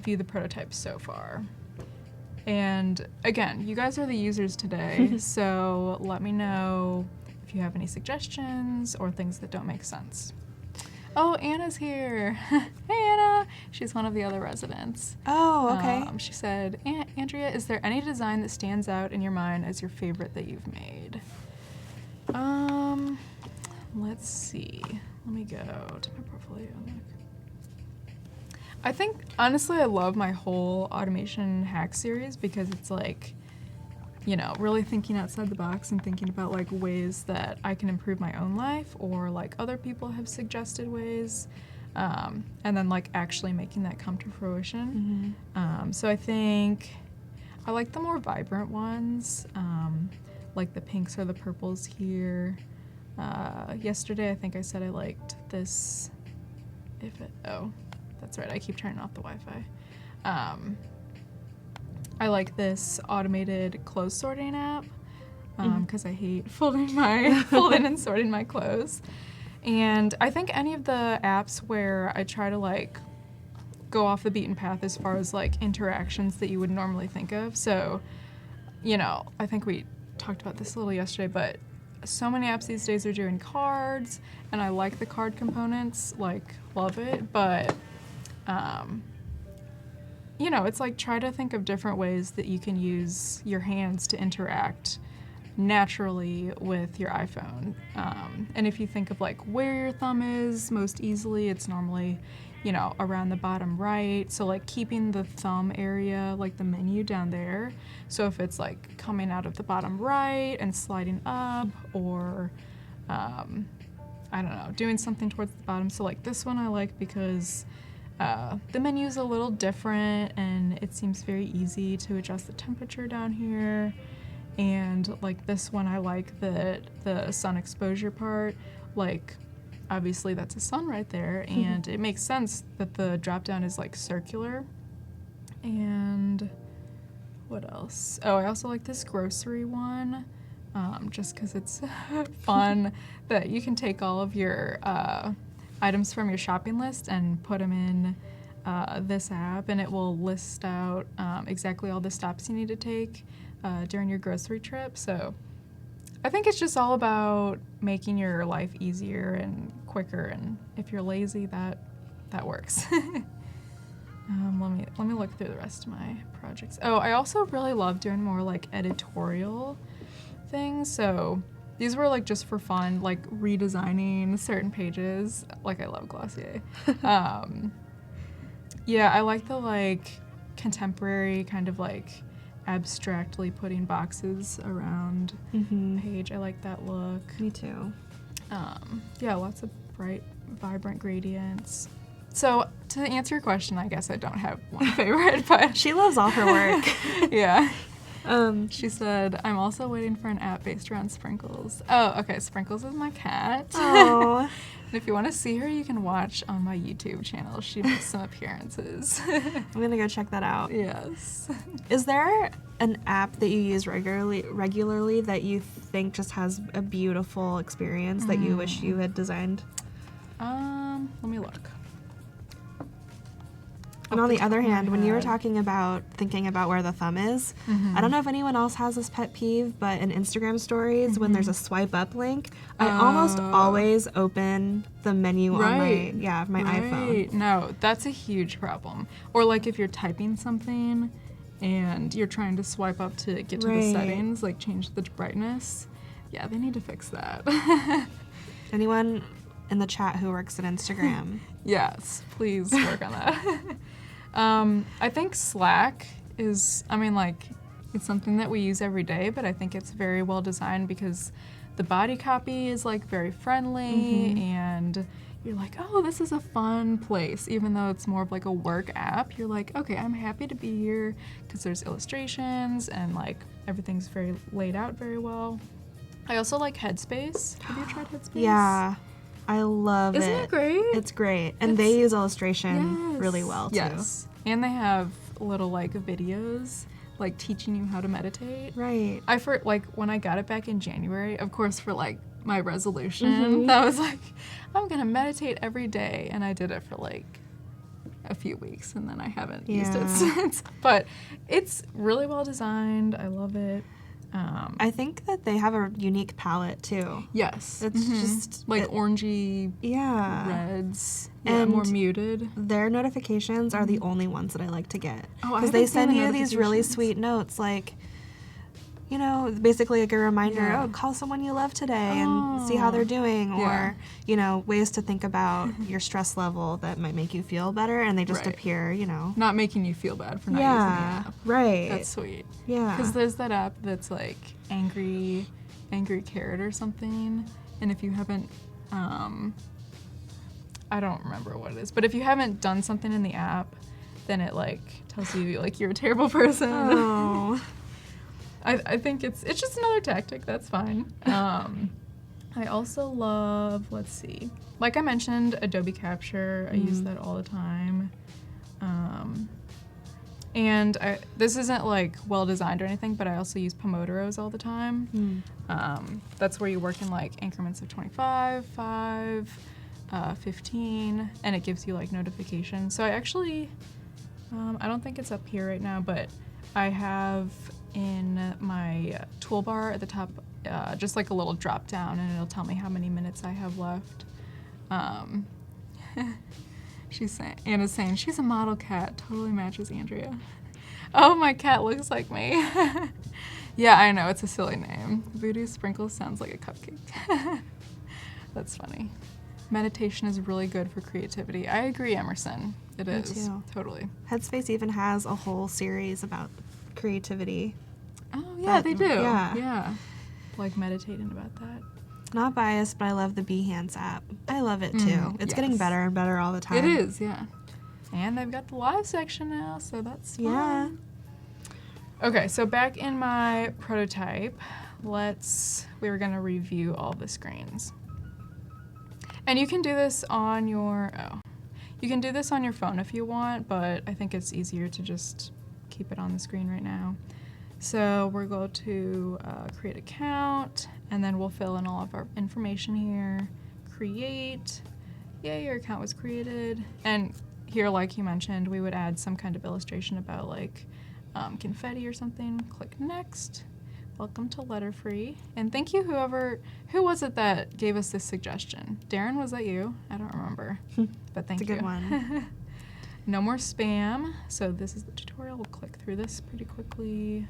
view the prototypes so far. And again, you guys are the users today, so let me know if you have any suggestions or things that don't make sense. Oh, Anna's here. Hey, Anna. She's one of the other residents. Oh, okay. She said, Andrea, is there any design that stands out in your mind as your favorite that you've made? Let's see. Let me go to my portfolio and look. I think, honestly, I love my whole automation hack series because it's like, you know, really thinking outside the box and thinking about like ways that I can improve my own life or like other people have suggested ways, and then like actually making that come to fruition. So I think I like the more vibrant ones, like the pinks or the purples here. Yesterday I think I said I liked this, that's right, I keep turning off the Wi-Fi. I like this automated clothes sorting app because I hate folding and sorting my clothes. And I think any of the apps where I try to like go off the beaten path as far as like interactions that you would normally think of. So, you know, I think we talked about this a little yesterday, but so many apps these days are doing cards, and I like the card components, like love it, but you know, it's like try to think of different ways that you can use your hands to interact naturally with your iPhone. And if you think of like where your thumb is most easily, it's normally, you know, around the bottom right. So like keeping the thumb area, like the menu down there. So if it's like coming out of the bottom right and sliding up, or I don't know, doing something towards the bottom. So like this one I like because the menu is a little different and it seems very easy to adjust the temperature down here. And like this one I like the sun exposure part, like obviously that's a sun right there, and it makes sense that the drop down is like circular. And what else? Oh, I also like this grocery one, just because it's fun that you can take all of your items from your shopping list and put them in this app, and it will list out exactly all the stops you need to take during your grocery trip. So I think it's just all about making your life easier and quicker, and if you're lazy, that works. Let me look through the rest of my projects. Oh, I also really love doing more like editorial things. So these were like just for fun, like redesigning certain pages. Like I love Glossier. Yeah, I like the like contemporary kind of like abstractly putting boxes around the page. I like that look. Me too. Yeah, lots of bright, vibrant gradients. So to answer your question, I guess I don't have one favorite, but She loves all her work. yeah. She said, I'm also waiting for an app based around Sprinkles. Oh, okay, Sprinkles is my cat. Oh. And if you want to see her, you can watch on my YouTube channel. She makes some appearances. I'm gonna go check that out. Yes. Is there an app that you use regularly that you think just has a beautiful experience that you wish you had designed? Let me look. And on the other hand, when you were talking about thinking about where the thumb is, I don't know if anyone else has this pet peeve, but in Instagram stories, when there's a swipe up link, I almost always open the menu on my iPhone. No, that's a huge problem. Or like if you're typing something and you're trying to swipe up to get to the settings, like change the brightness. Yeah, they need to fix that. Anyone in the chat who works at Instagram. Yes, please work on that. I think Slack is, it's something that we use every day, but I think it's very well designed because the body copy is like very friendly and you're like, oh, this is a fun place. Even though it's more of like a work app, you're like, okay, I'm happy to be here because there's illustrations and like everything's very laid out very well. I also like Headspace. Have you tried Headspace? Yeah, I love it. Isn't it great? It's great. And they use illustration really well too. Yes. And they have little like videos like teaching you how to meditate. Right. When I got it back in January, of course for like my resolution, that was like, I'm gonna meditate every day, and I did it for like a few weeks and then I haven't used it since. But it's really well designed. I love it. I think that they have a unique palette too. Yes. It's just like orangey reds. Yeah, and more muted. Their notifications are the only ones that I like to get. Oh, because they send you these really sweet notes like, you know, basically like a reminder, oh, call someone you love today and see how they're doing, or, you know, ways to think about your stress level that might make you feel better, and they just appear, you know. Not making you feel bad for not using the app. Right. That's sweet. Yeah. Because there's that app that's like Angry Carrot or something, and if you haven't, I don't remember what it is, but if you haven't done something in the app, then it like tells you like you're a terrible person. Oh. I think it's just another tactic. That's fine. I also love, let's see, like I mentioned, Adobe Capture. I use that all the time. And this isn't like well designed or anything, but I also use Pomodoros all the time. That's where you work in like increments of 25, 5, 15, and it gives you like notifications. So I actually, I don't think it's up here right now, but I have in my toolbar at the top just like a little drop down, and it'll tell me how many minutes I have left. Anna's saying she's a model cat, totally matches Andrea. Oh, my cat looks like me. Yeah, I know, it's a silly name. Voodoo Sprinkles sounds like a cupcake. That's funny. Meditation is really good for creativity. I agree, Emerson. It is. Me too. Totally. Headspace even has a whole series about creativity. Oh, yeah, they do. Yeah. Like meditating about that. Not biased, but I love the Behance app. I love it too. It's getting better and better all the time. It is, yeah. And they've got the live section now, so that's fun. Yeah. Okay, so back in my prototype, we were gonna review all the screens. And you can do this on your phone if you want, but I think it's easier to just keep it on the screen right now. So we're going to create account, and then we'll fill in all of our information here. Create. Yay, your account was created. And here, like you mentioned, we would add some kind of illustration about like confetti or something. Click next. Welcome to Letterfree. And thank you who was it that gave us this suggestion? Darren, was that you? I don't remember, but thank you. It's a good one. No more spam. So this is the tutorial. We'll click through this pretty quickly.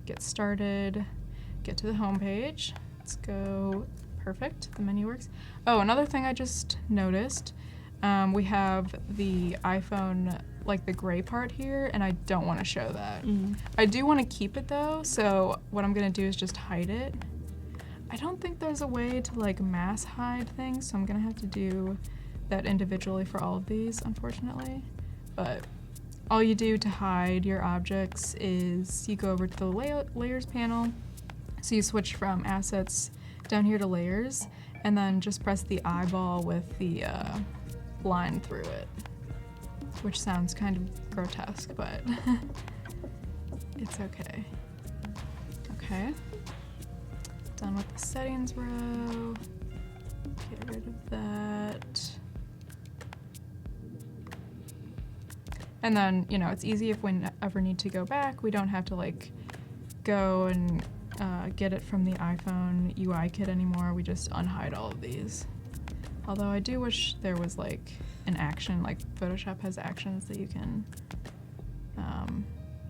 Get started. Get to the home page. Let's go. Perfect. The menu works. Oh, another thing I just noticed. We have the iPhone, like the gray part here, and I don't want to show that. I do want to keep it though, so what I'm going to do is just hide it. I don't think there's a way to like mass hide things, so I'm going to have to do that individually for all of these, unfortunately. But all you do to hide your objects is you go over to the layers panel. So you switch from assets down here to layers, and then just press the eyeball with the line through it, which sounds kind of grotesque, but it's okay. Okay. Done with the settings row. Get rid of that. And then, you know, it's easy if we ever need to go back. We don't have to like go and get it from the iPhone UI kit anymore. We just unhide all of these. Although I do wish there was like an action, like Photoshop has actions that you can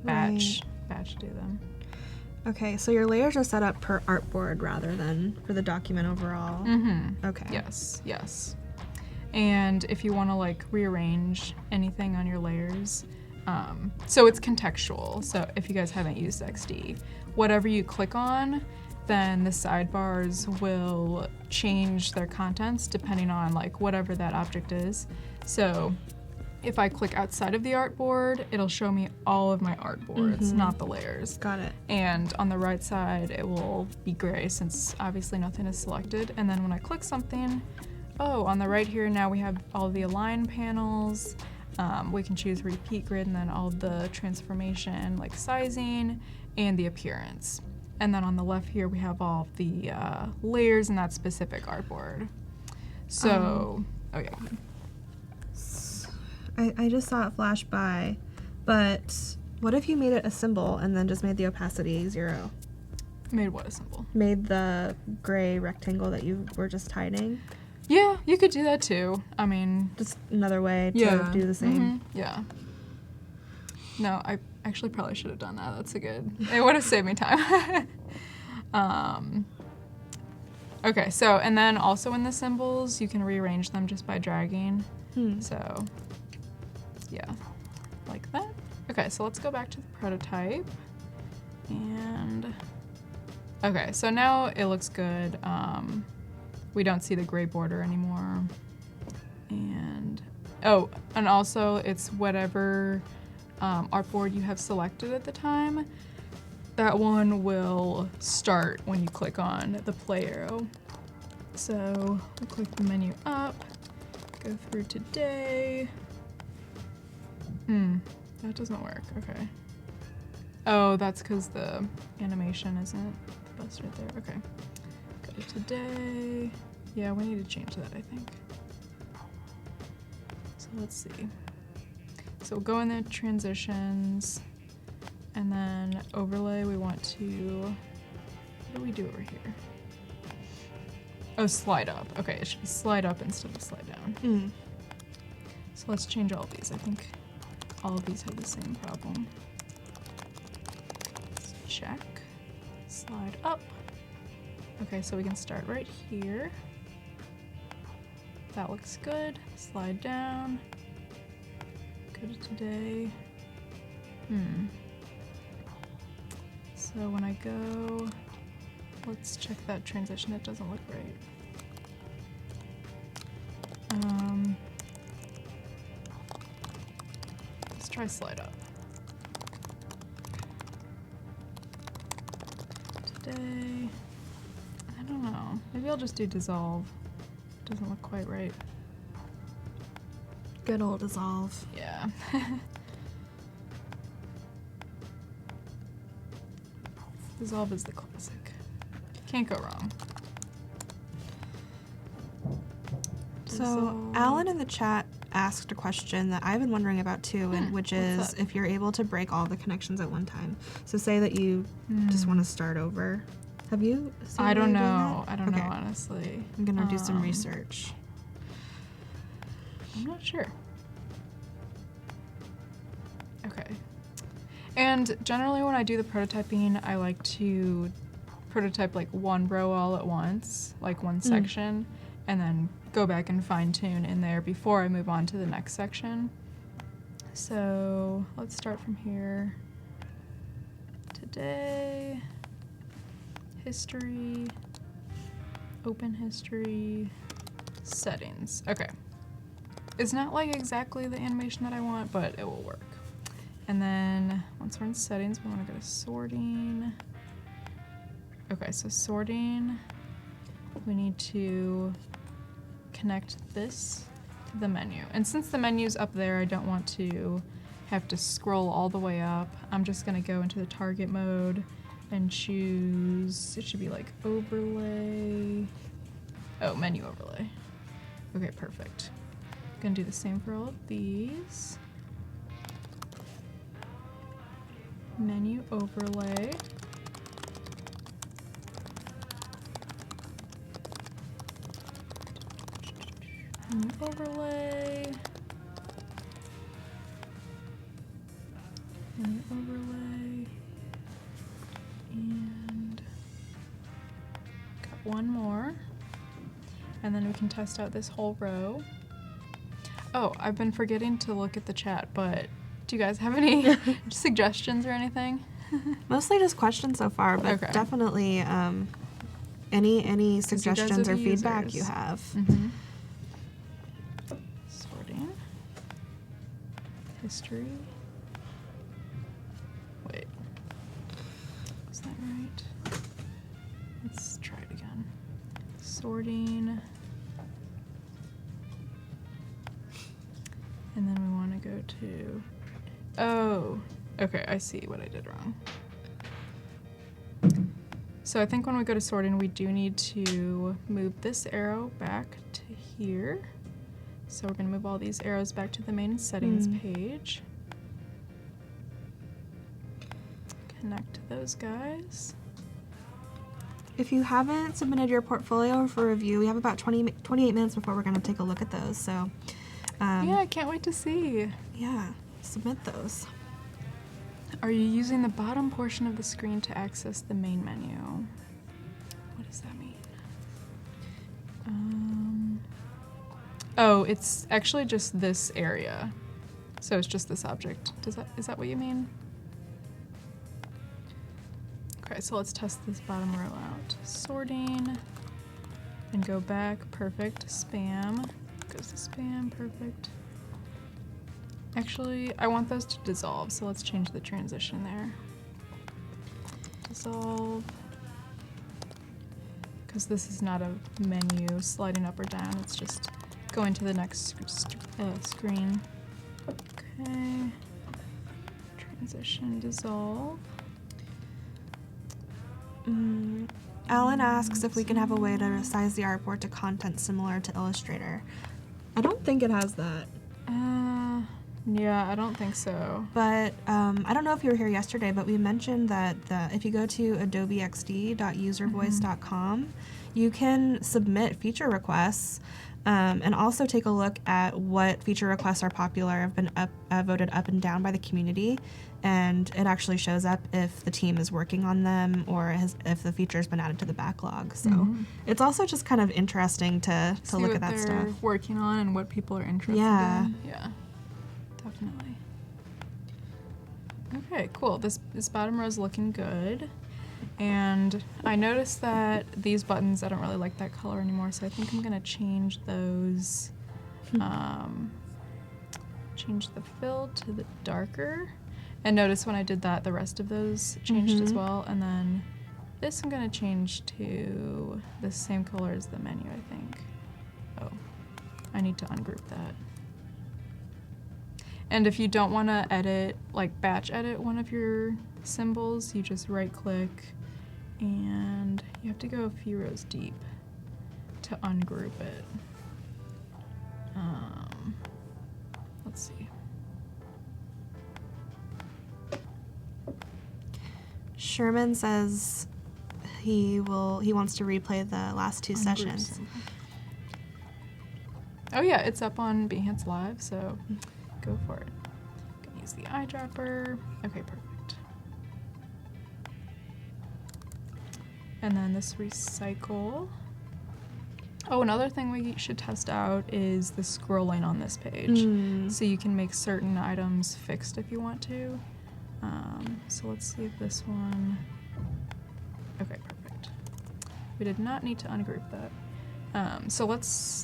batch do them. Okay, so your layers are set up per artboard rather than for the document overall. Mm-hmm. Okay. Yes. And if you want to like rearrange anything on your layers, so it's contextual. So if you guys haven't used XD, whatever you click on, then the sidebars will change their contents depending on like whatever that object is. So if I click outside of the artboard, it'll show me all of my artboards, not the layers. Got it. And on the right side, it will be gray since obviously nothing is selected. And then when I click something, oh, on the right here, now we have all the align panels. We can choose repeat grid and then all the transformation, like sizing and the appearance. And then on the left here, we have all the layers in that specific artboard. So, oh yeah. I just saw it flash by, but what if you made it a symbol and then just made the opacity 0? Made what a symbol? Made the gray rectangle that you were just hiding? Yeah, you could do that too. I mean, Just another way to do the same. Yeah. No, I actually probably should have done that. That's a good, it would have saved me time. Okay, so, and then also in the symbols, you can rearrange them just by dragging. So, yeah, like that. Okay, so let's go back to the prototype. And, okay, so now it looks good. We don't see the gray border anymore. And, oh, and also it's whatever artboard you have selected at the time. That one will start when you click on the play arrow. So we'll click the menu up, go through today. That doesn't work, okay. Oh, that's because the animation isn't the best right there, okay. Go to today. Yeah, we need to change that, I think. So let's see. So we'll go in the transitions, and then overlay, we want to, what do we do over here? Oh, slide up. Okay, it should be slide up instead of slide down. So let's change all of these. I think all of these have the same problem. Let's check. Slide up. Okay, so we can start right here. That looks good. Slide down. Go to today. So when I go, let's check that transition. It doesn't look right. Let's try slide up. Today, I don't know. Maybe I'll just do dissolve. Doesn't look quite right. Good old dissolve. Yeah. Dissolve is the classic. Can't go wrong. So Dissolve. Alan in the chat asked a question that I've been wondering about too, and which is that? if you're able to break all the connections at one time. So say that you just want to start over. Have you seen I a way don't of doing know. that? I don't know, Okay. honestly. I'm gonna do some research. I'm not sure. Okay. And generally when I do the prototyping, I like to prototype like one row all at once, like one section, and then go back and fine tune in there before I move on to the next section. So let's start from here. Today, history, open history, settings. Okay. It's not like exactly the animation that I want, but it will work. And then once we're in settings, we want to go to sorting. Okay, so sorting, we need to connect this to the menu. And since the menu's up there, I don't want to have to scroll all the way up. I'm just gonna go into the target mode and choose, it should be like overlay. Oh, menu overlay. Okay, perfect. Gonna do the same for all of these. Menu overlay. Menu overlay. Menu overlay. And one more, and then we can test out this whole row. Oh, I've been forgetting to look at the chat, but do you guys have any suggestions or anything? Mostly just questions so far, but Okay. definitely any suggestions are or the feedback users. you have. Mm-hmm. Sorting. History. Wait. Is that right? Let's try it again. Sorting. And then we want to go to... Oh, okay, I see what I did wrong. So I think when we go to sorting, we do need to move this arrow back to here. So we're going to move all these arrows back to the main settings page. Connect to those guys. If you haven't submitted your portfolio for review, we have about 28 minutes before we're going to take a look at those. So, Yeah, I can't wait to see. yeah, submit those. Are you using the bottom portion of the screen to access the main menu? What does that mean? Oh, it's actually just this area. So it's just this object. Is that what you mean? Okay, so let's test this bottom row out. Sorting, and go back, perfect. Spam, goes to spam, perfect. Actually, I want those to dissolve, so let's change the transition there. Dissolve, because this is not a menu sliding up or down, it's just going to the next screen. Okay, transition, dissolve. Alan asks if we can have a way to resize the artboard to content similar to Illustrator. I don't think it has that. Yeah, I don't think so. But I don't know if you were here yesterday, but we mentioned that if you go to adobeXD.uservoice.com, you can submit feature requests and also take a look at what feature requests are popular, have been voted up and down by the community, and it actually shows up if the team is working on them or if the feature's been added to the backlog. So it's also just kind of interesting to look at that stuff. What they're working on and what people are interested in. Yeah, definitely. Okay, cool. This bottom row is looking good. And I noticed that these buttons, I don't really like that color anymore, so I think I'm gonna change those, change the fill to the darker. And notice when I did that, the rest of those changed as well. And then this I'm gonna change to the same color as the menu, I think. Oh, I need to ungroup that. And if you don't wanna edit, like batch edit one of your symbols, you just right click and you have to go a few rows deep to ungroup it. Let's see. Sherman says he wants to replay the last two sessions. Symbol. Oh yeah, it's up on Behance Live, so go for it. Gonna use the eyedropper. Okay, perfect. And then this recycle. Oh, another thing we should test out is the scrolling on this page. So you can make certain items fixed if you want to. So let's see if this one, okay, perfect. We did not need to ungroup that. So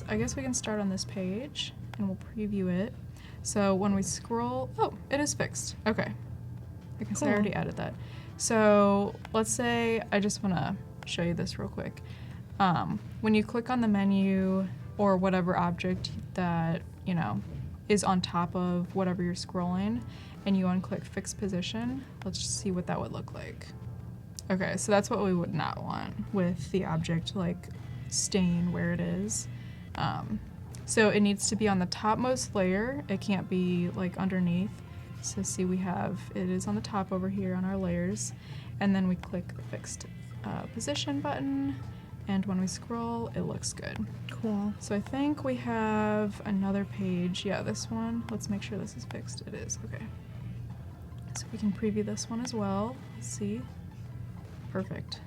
I guess we can start on this page and we'll preview it. So when we scroll, oh, it is fixed. Okay. I guess I already added that. So let's say I just want to show you this real quick. When you click on the menu or whatever object that, is on top of whatever you're scrolling and you unclick fixed position, let's just see what that would look like. Okay, so that's what we would not want with the object like staying where it is. So it needs to be on the topmost layer. It can't be like underneath. So see, it is on the top over here on our layers. And then we click the fixed position button. And when we scroll, it looks good. Cool. So I think we have another page. Yeah, this one. Let's make sure this is fixed. It is, okay. So we can preview this one as well. Let's see. Perfect.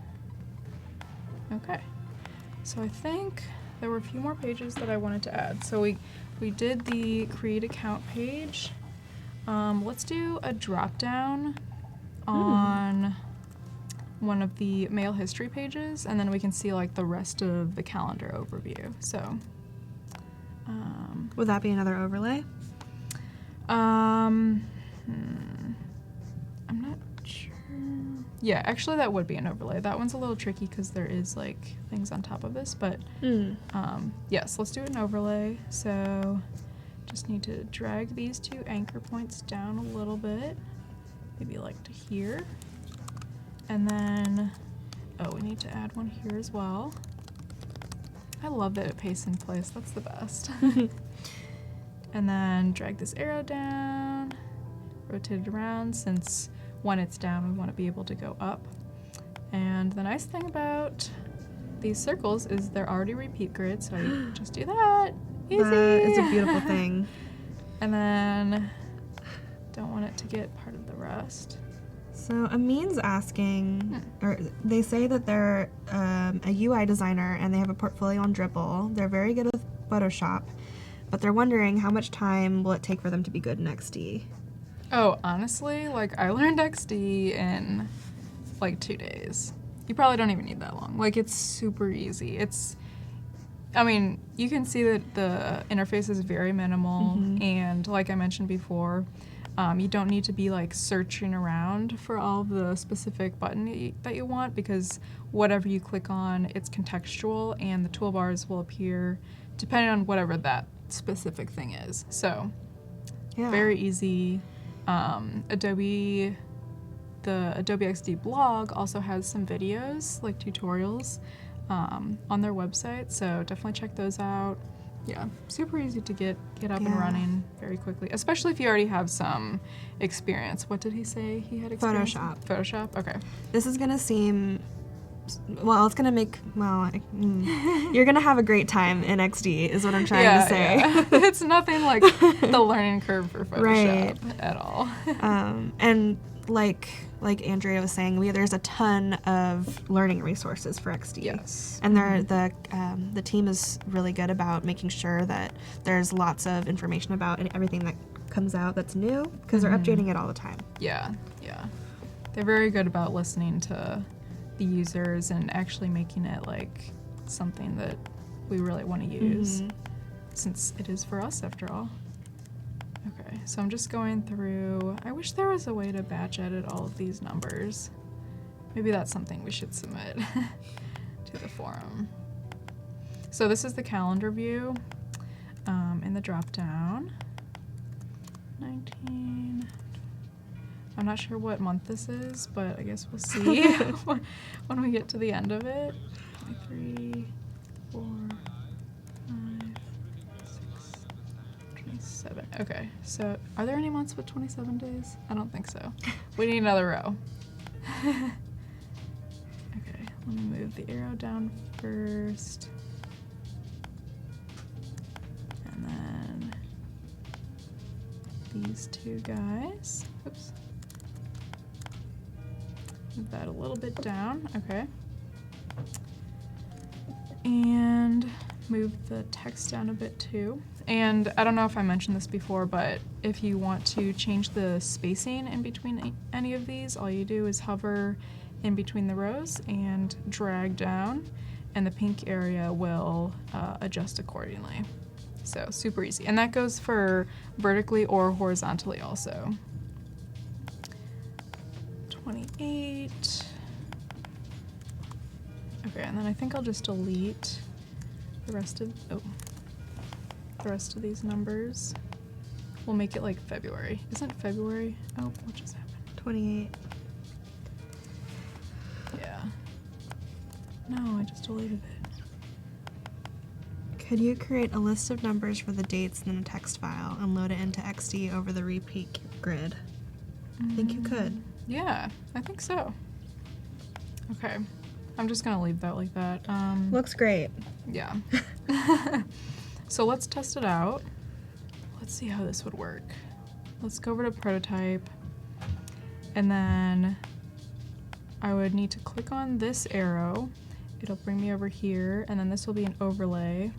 Okay. So I think there were a few more pages that I wanted to add. So we did the create account page. Let's do a drop down on one of the mail history pages, and then we can see like the rest of the calendar overview. So would that be another overlay? I'm not sure. Yeah, actually that would be an overlay. That one's a little tricky because there is like things on top of this, but yes, let's do an overlay. So just need to drag these two anchor points down a little bit, maybe like to here. And then, we need to add one here as well. I love that it pastes in place, that's the best. And then drag this arrow down, rotate it around, since when it's down, we want to be able to go up. And the nice thing about these circles is they're already repeat grid, so you just do that. Easy! It's a beautiful thing. And then, don't want it to get part of the rest. So Amin's asking, or they say that they're a UI designer and they have a portfolio on Dribble. They're very good with Photoshop, but they're wondering how much time will it take for them to be good in XD? Oh, honestly, like I learned XD in like 2 days. You probably don't even need that long. Like it's super easy. I mean, you can see that the interface is very minimal, and like I mentioned before, you don't need to be like searching around for all the specific button that you want, because whatever you click on, it's contextual and the toolbars will appear depending on whatever that specific thing is. So very easy. The Adobe XD blog also has some videos, like tutorials, on their website, so definitely check those out. Yeah, super easy to get up and running very quickly, especially if you already have some experience. What did he say he had experience? Photoshop, okay. This is gonna seem, well, it's gonna make, you're gonna have a great time in XD is what I'm trying to say. Yeah. It's nothing like the learning curve for Photoshop at all. And like Andrea was saying, there's a ton of learning resources for XD. Yes. And the team is really good about making sure that there's lots of information about everything that comes out that's new, because they're updating it all the time. Yeah. They're very good about listening to the users and actually making it like something that we really want to use, since it is for us after all. Okay, so I'm just going through. I wish there was a way to batch edit all of these numbers. Maybe that's something we should submit to the forum. So this is the calendar view in the drop down. 19. I'm not sure what month this is, but I guess we'll see when we get to the end of it. 23, 4, 5, 6, 27. Okay, so are there any months with 27 days? I don't think so. We need another row. Okay, let me move the arrow down first. And then these two guys. Oops. Move that a little bit down. Okay. And move the text down a bit too. And I don't know if I mentioned this before, but if you want to change the spacing in between any of these, all you do is hover in between the rows and drag down, and the pink area will adjust accordingly. So super easy. And that goes for vertically or horizontally also. 28. Okay, and then I think I'll just delete the rest of these numbers. We'll make it like February. Isn't February? Oh, what just happened? 28. Yeah. No, I just deleted it. Could you create a list of numbers for the dates in a text file and load it into XD over the repeat grid? I think you could. Yeah, I think so. Okay, I'm just gonna leave that like that. Looks great. Yeah. So let's test it out. Let's see how this would work. Let's go over to prototype, and then I would need to click on this arrow it'll bring me over here, and then this will be an overlay.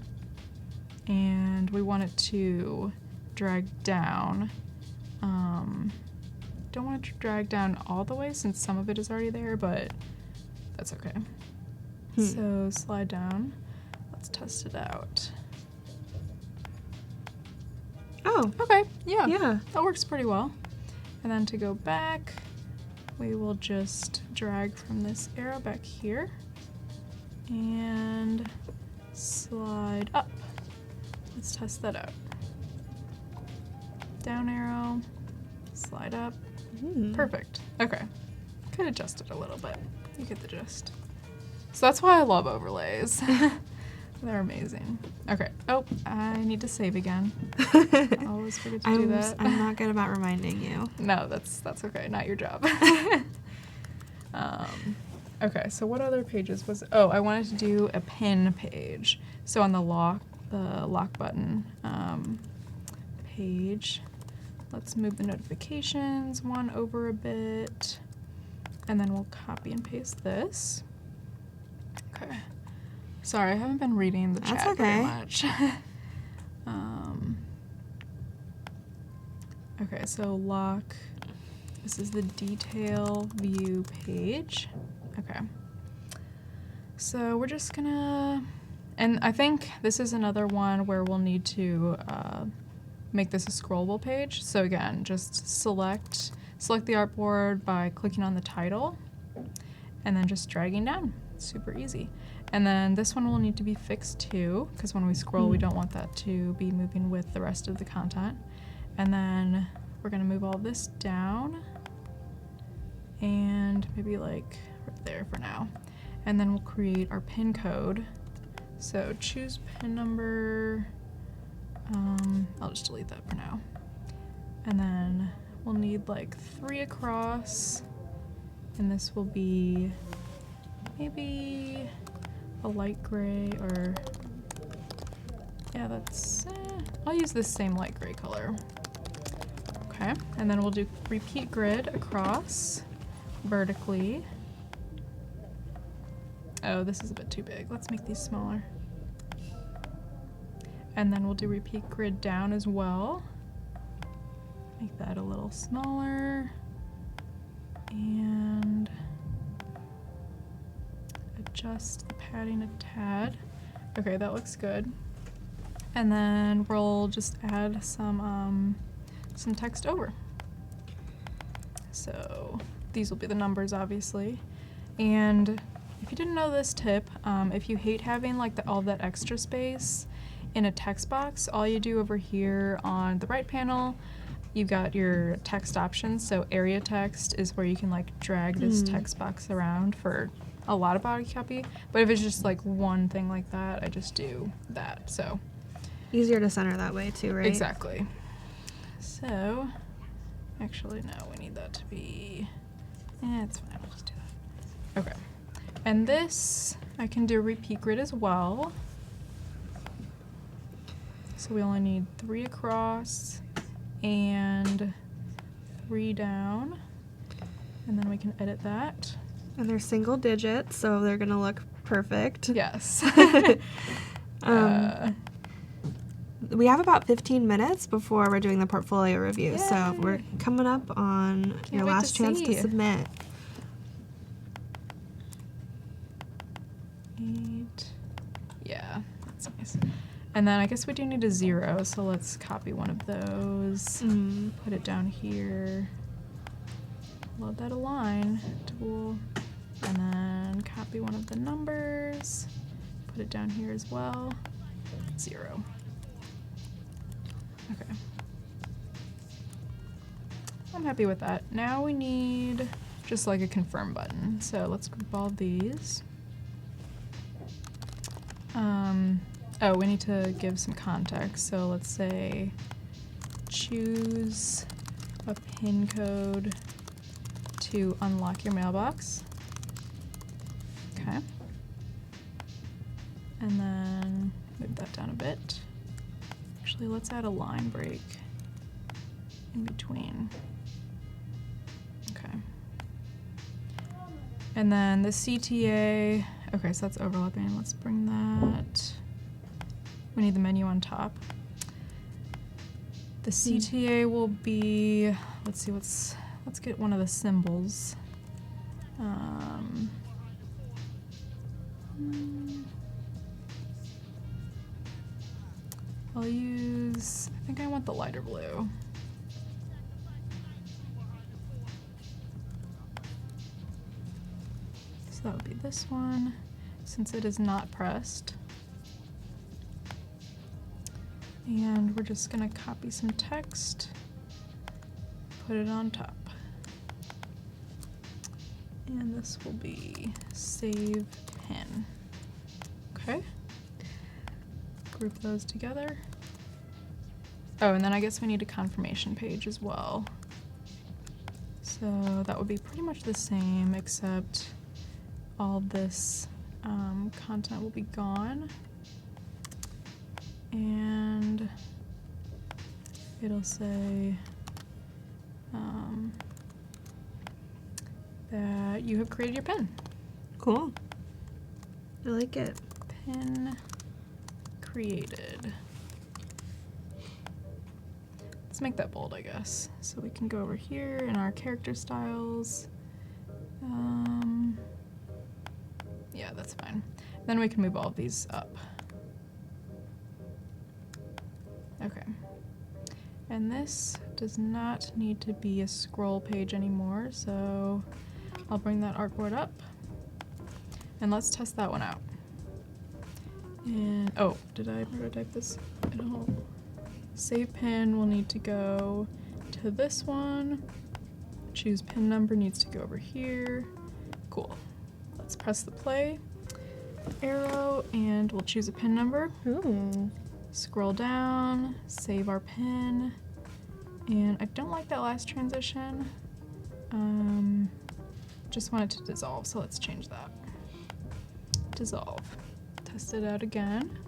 And we want it to drag down. Don't want it to drag down all the way since some of it is already there, but that's okay. So slide down. Let's test it out. Oh, Okay, yeah. yeah. That works pretty well. And then to go back, we will just drag from this arrow back here and slide up. Let's test that out. Down arrow, slide up. Perfect. Okay. Could adjust it a little bit. You get the gist. So that's why I love overlays. They're amazing. Okay. Oh, I need to save again. I always forget to do that. I'm not good about reminding you. No, that's okay. Not your job. Okay, so what other pages was? Oh, I wanted to do a pin page. So on the lock button page, let's move the notifications one over a bit, and then we'll copy and paste this. Okay. Sorry, I haven't been reading the chat very much. Okay, so lock. This is the detail view page. Okay. So we're just gonna, and I think this is another one where we'll need to make this a scrollable page. So again, just select the artboard by clicking on the title and then just dragging down. Super easy. And then this one will need to be fixed too, because when we scroll, we don't want that to be moving with the rest of the content. And then we're gonna move all this down and maybe like right there for now. And then we'll create our pin code. So choose pin number, I'll just delete that for now. And then we'll need like 3 across, and this will be maybe a light gray, or yeah, that's, I'll use this same light gray color. Okay, and then we'll do repeat grid across vertically. Oh, this is a bit too big. Let's make these smaller. And then we'll do repeat grid down as well. Make that a little smaller. And adjust the padding a tad. Okay, that looks good. And then we'll just add some text over. So these will be the numbers, obviously. And if you didn't know this tip, if you hate having like all that extra space in a text box, all you do over here on the right panel, you've got your text options. So area text is where you can like drag this text box around for a lot of body copy. But if it's just like one thing like that, I just do that. So Easier to center that way too, right? exactly. So actually, no, we need that to be, it's fine, I'll just do that. Okay. And this, I can do repeat grid as well. So we only need 3 across and 3 down. And then we can edit that. And they're single digits, so they're gonna look perfect. Yes. We have about 15 minutes before we're doing the portfolio review, Yay. so we're coming up on your wait last to chance to see. submit. 8. Yeah, that's nice. And then I guess we do need a 0, so let's copy one of those, put it down here, load that align tool, and then copy one of the numbers, put it down here as well, 0. Okay. I'm happy with that. Now we need just like a confirm button. So let's group all these. Oh, we need to give some context. So let's say choose a pin code to unlock your mailbox. Okay. And then move that down a bit. Actually, let's add a line break in between. Okay. And then the CTA, Okay, so that's overlapping. Let's bring that. We need the menu on top. The CTA will be, let's see, let's get one of the symbols. I'll use, I think I want the lighter blue. So that would be this one, since it is not pressed. And we're just gonna copy some text, put it on top. And this will be save pin. Okay. Group those together. Oh, and then I guess we need a confirmation page as well. So that would be pretty much the same, except all this content will be gone. And it'll say that you have created your pin. Cool. I like it. Pin created. Let's make that bold, I guess. So we can go over here in our character styles. Yeah, that's fine. Then we can move all of these up. Okay. And this does not need to be a scroll page anymore, so I'll bring that artboard up. And let's test that one out. And, oh, did I prototype this at all? Save pin will need to go to this one. Choose pin number needs to go over here. Cool. Let's press the play arrow and we'll choose a pin number. Ooh. Scroll down, save our pin. And I don't like that last transition. Just want it to dissolve, so let's change that. Dissolve. Test it out again.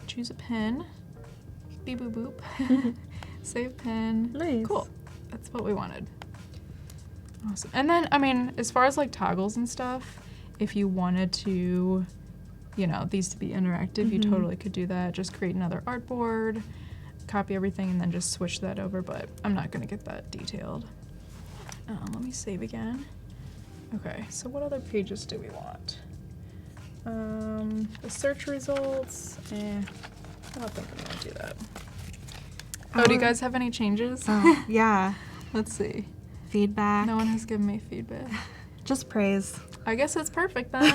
Choose a pin. Beep boop boop. Save pin. Nice. Cool. That's what we wanted. Awesome. And then, I mean, as far as like toggles and stuff, if you wanted to, you know, these to be interactive, you totally could do that. Just create another artboard, copy everything, and then just switch that over, but I'm not going to get that detailed. Let me save again. Okay, so what other pages do we want? The search results, I don't think I'm going to do that. Oh, do you guys have any changes? Oh, yeah. Let's see. Feedback. No one has given me feedback. Just praise. I guess it's perfect then.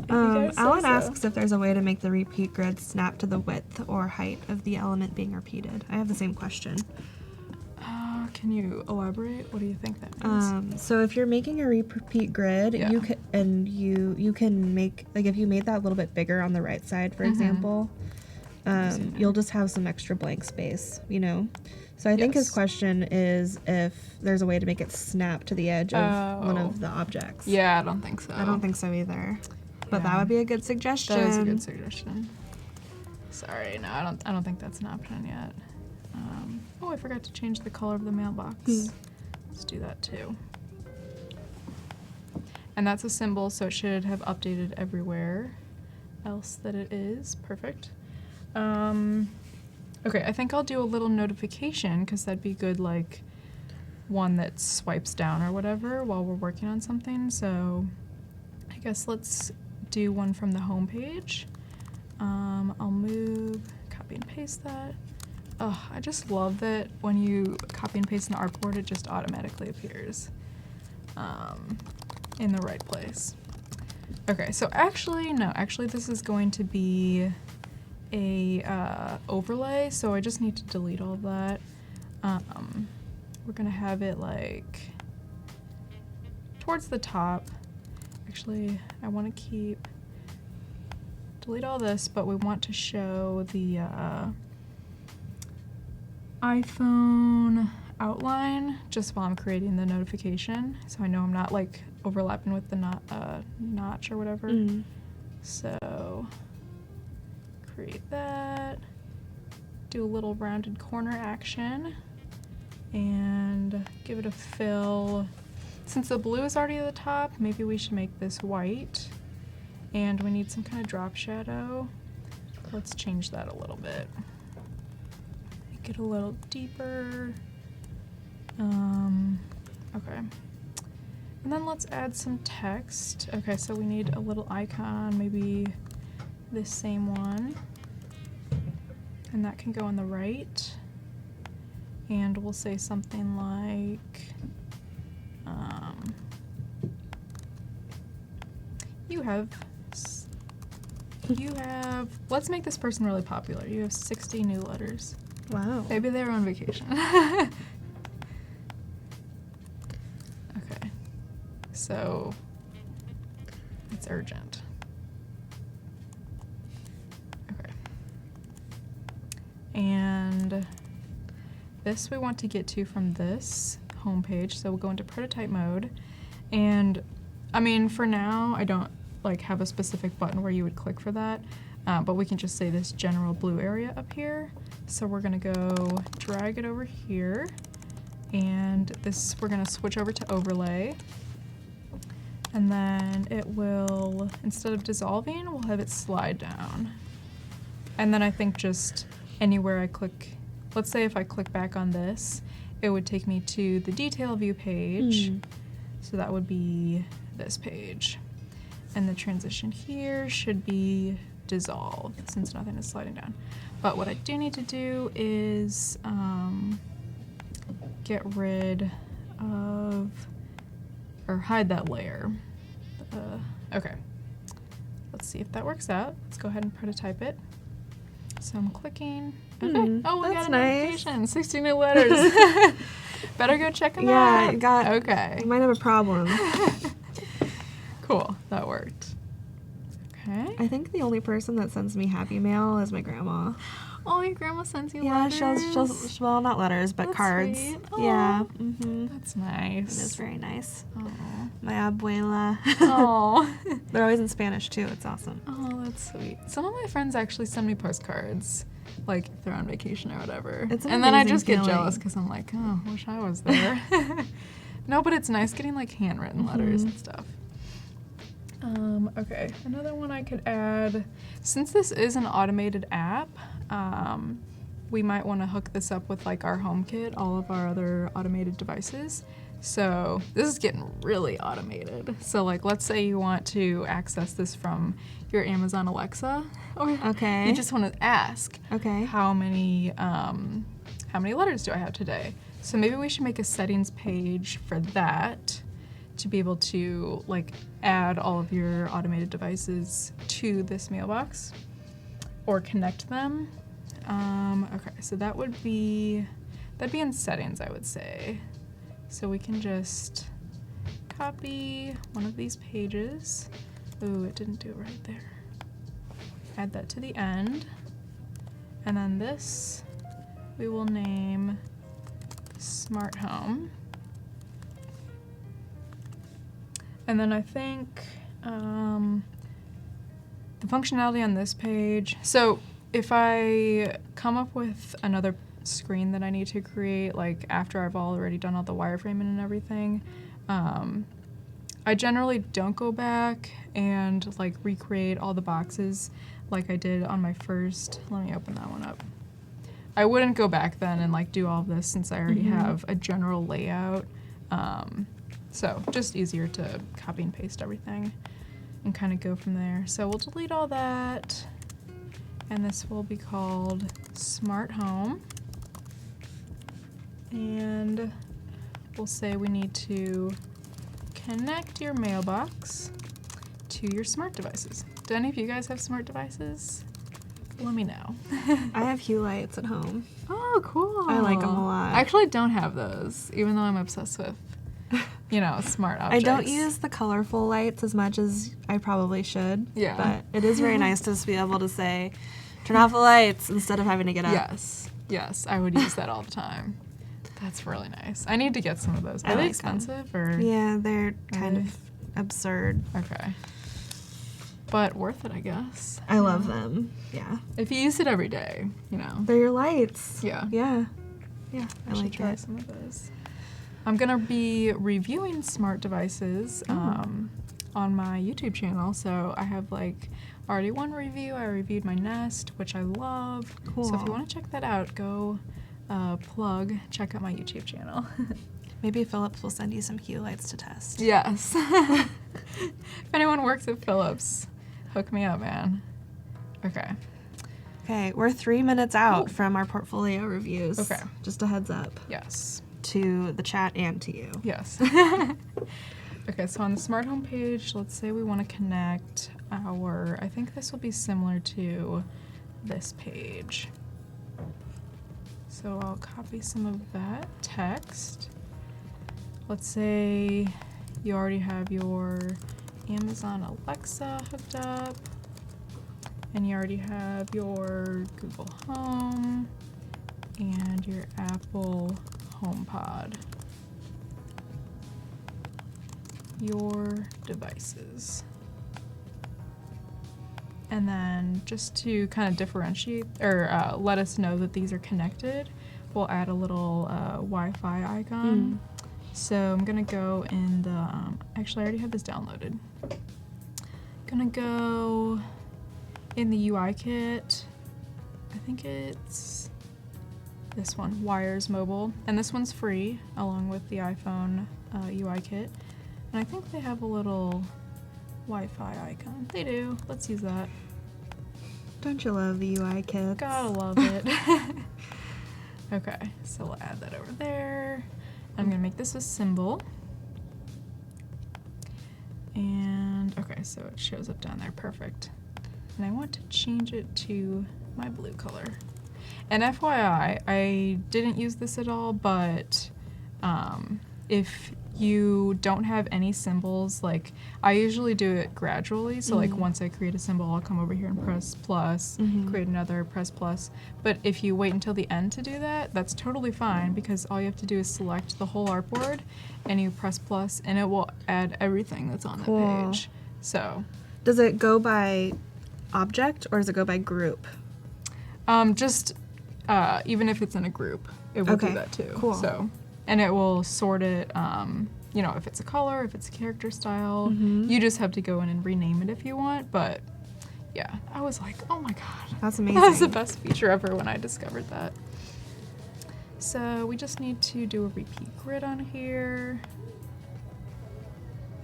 Alan asks if there's a way to make the repeat grid snap to the width or height of the element being repeated. I have the same question. Can you elaborate? What do you think that means? So if you're making a repeat grid, Yeah. you can make, like, if you made that a little bit bigger on the right side, for example, you'll just have some extra blank space, you know? So I think his question is if there's a way to make it snap to the edge of one of the objects. Yeah, I don't think so. I don't think so either. But Yeah. that would be a good suggestion. That is a good suggestion. Sorry, no, I don't think that's an option yet. Oh, I forgot to change the color of the mailbox. Let's do that too. And that's a symbol, so it should have updated everywhere else that it is. Perfect. Okay, I think I'll do a little notification because that'd be good, like one that swipes down or whatever while we're working on something. So I guess let's do one from the home page. I'll move, copy and paste that. Oh, I just love that when you copy and paste an artboard, it just automatically appears in the right place. Okay, so actually this is going to be a overlay, so I just need to delete all of that. We're gonna have it like towards the top. Actually, I want to delete all this, but we want to show the iPhone outline just while I'm creating the notification, so I know I'm not like overlapping with the notch or whatever. So create that, do a little rounded corner action, and give it a fill Since the blue is already at the top, maybe we should make this white. And we need some kind of drop shadow. Let's change that a little bit. Make it a little deeper. Okay. And then let's add some text. Okay, so we need a little icon, maybe this same one. And that can go on the right. And we'll say something like, let's make this person really popular. You have 60 new letters. Wow. Maybe they were on vacation. Okay. So, it's urgent. Okay. And this we want to get to from this homepage, so we'll go into prototype mode. And I mean, for now, I don't have a specific button where you would click for that, but we can just say this general blue area up here. So we're gonna go drag it over here, and this we're gonna switch over to overlay. And then it will, instead of dissolving, we'll have it slide down. And then I think just anywhere I click, let's say if I click back on this, it would take me to the detail view page. So that would be this page. And the transition here should be dissolve, since nothing is sliding down. But what I do need to do is get rid of, or hide that layer. Okay, let's see if that works out. Let's go ahead and prototype it. So I'm clicking. Okay. Oh, we got a notification. 60 new letters. Better go check them out. Yeah, okay. You might have a problem. Cool, that worked. Okay. I think the only person that sends me happy mail is my grandma. Oh, your grandma sends you yeah, letters? she'll well, not letters, but That's cards. sweet. Yeah. That's nice. It is very nice. Oh. My abuela. Oh. They're always in Spanish too. It's awesome. Oh, that's sweet. Some of my friends actually send me postcards, like if they're on vacation or whatever. It's an and then I amazing just get feeling. jealous because I'm like, oh, wish I was there. No, but it's nice getting like handwritten letters and stuff. Okay, another one I could add, since this is an automated app, we might want to hook this up with like our HomeKit, all of our other automated devices. So this is getting really automated. So like, let's say you want to access this from your Amazon Alexa, or you just want to ask, how many letters do I have today? So maybe we should make a settings page for that, to be able to like add all of your automated devices to this mailbox or connect them. Okay, so that'd be in settings, I would say. So we can just copy one of these pages. Ooh, it didn't do it right there. Add that to the end. And then this we will name Smart Home. And then I think the functionality on this page, so if I come up with another screen that I need to create, like after I've already done all the wireframing and everything, I generally don't go back and like recreate all the boxes like I did on my first, let me open that one up. I wouldn't go back then and like do all of this since I already have a general layout. So just easier to copy and paste everything and kind of go from there. So we'll delete all that, and this will be called Smart Home. And we'll say we need to connect your mailbox to your smart devices. Do any of you guys have smart devices? Let me know. I have Hue lights at home. Oh, cool. I like them a lot. I actually don't have those, even though I'm obsessed with, smart objects. I don't use the colorful lights as much as I probably should. Yeah. But it is very nice to just be able to say, turn off the lights instead of having to get up. Yes, I would use that all the time. That's really nice. I need to get some of those. Are they expensive or? Yeah, they're kind of absurd. Okay. But worth it, I guess. I love them. Yeah. If you use it every day, They're your lights. Yeah. Yeah. I should like try it. some of those. I'm gonna be reviewing smart devices on my YouTube channel. So I have like already one review. I reviewed my Nest, which I love. Cool. So if you want to check that out, go check out my YouTube channel. Maybe Philips will send you some Hue lights to test. Yes. If anyone works at Philips, hook me up, man. Okay. Okay, we're 3 minutes out from our portfolio reviews. Okay. Just a heads up Yes. to the chat and to you. Yes. Okay, so on the smart home page, let's say we want to connect I think this will be similar to this page. So I'll copy some of that text. Let's say you already have your Amazon Alexa hooked up, and you already have your Google Home and your Apple HomePod. Your devices. And then just to kind of differentiate or let us know that these are connected, we'll add a little Wi-Fi icon. So I'm gonna go in the, actually I already have this downloaded. Gonna go in the UI kit. I think it's this one, Wires Mobile. And this one's free along with the iPhone UI kit. And I think they have a little Wi-Fi icon. They do. Let's use that. Don't you love the UI kits? Gotta love it. Okay, so we'll add that over there. I'm gonna make this a symbol. And okay, so it shows up down there, perfect. And I want to change it to my blue color. And FYI, I didn't use this at all, but if you don't have any symbols, like I usually do it gradually, so like once I create a symbol, I'll come over here and press plus, create another, press plus. But if you wait until the end to do that, that's totally fine, because all you have to do is select the whole artboard and you press plus and it will add everything that's on the page. So does it go by object or does it go by group? Just even if it's in a group, it will do that too. Cool. So, and it will sort it, you know, if it's a color, if it's a character style. You just have to go in and rename it if you want. But yeah, I was like, oh my god, That's amazing. that was the best feature ever when I discovered that. So we just need to do a repeat grid on here,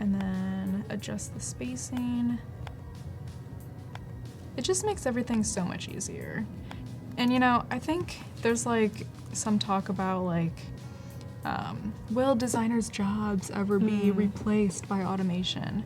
and then adjust the spacing. It just makes everything so much easier. And you know, I think there's like some talk about like, will designers' jobs ever be replaced by automation?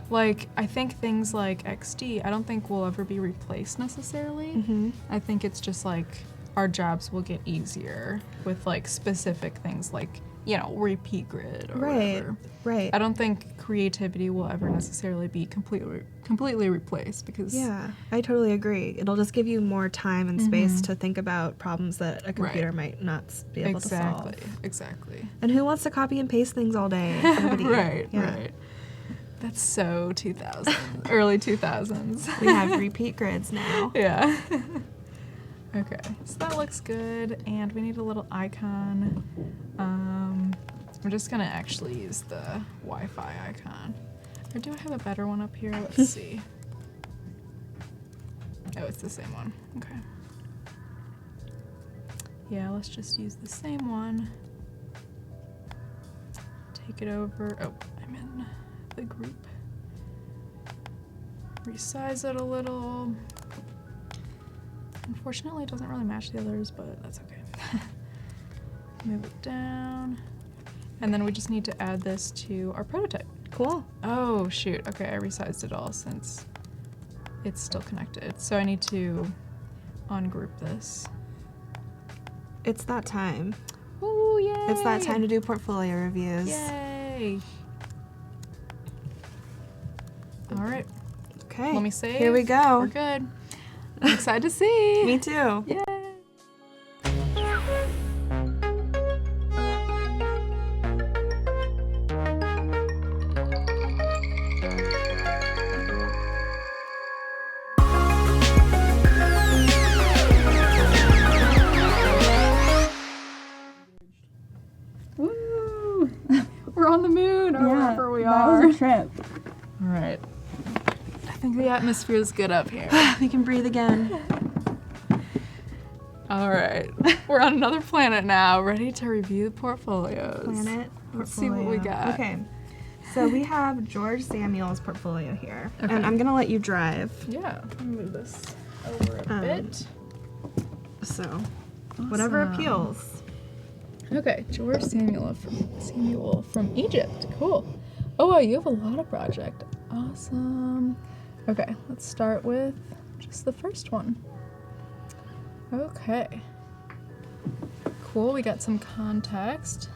Like, I think things like XD, I don't think will ever be replaced necessarily. I think it's just like our jobs will get easier with like specific things like, you know, repeat grid or whatever. Right. I don't think creativity will ever necessarily be completely replaced, because Yeah, I totally agree. It'll just give you more time and space to think about problems that a computer might not be able to solve. Exactly. And who wants to copy and paste things all day? Nobody. Right. That's so 2000s, early 2000s. We have repeat grids now. Yeah. Okay, so that looks good, and we need a little icon. I'm just gonna actually use the Wi-Fi icon. Or do I have a better one up here? Let's see. Oh, it's the same one. Okay. Yeah, let's just use the same one. Take it over. Oh, I'm in the group. Resize it a little. Unfortunately, it doesn't really match the others, but that's okay. Move it down. And then we just need to add this to our prototype. Cool. Oh, shoot. Okay, I resized it all since it's still connected. So I need to ungroup this. It's that time. Ooh, yay! It's that time to do portfolio reviews. Yay! All right. Okay. Let me save. Here we go. We're good. I'm excited to see. Me too. Yay! Woo! on the moon or wherever we that are. was a trip. All right. I think the atmosphere is good up here. We can breathe again. All right. We're on another planet now, ready to review the portfolios. Let's see what we got. Okay. So we have George Samuel's portfolio here. Okay. And I'm going to let you drive. Yeah. Let me move this over a bit. So, whatever Awesome. appeals. Okay, George Samuel from Egypt. Cool. Oh, wow, you have a lot of project. Awesome. Okay, let's start with just the first one. Okay. Cool, we got some context.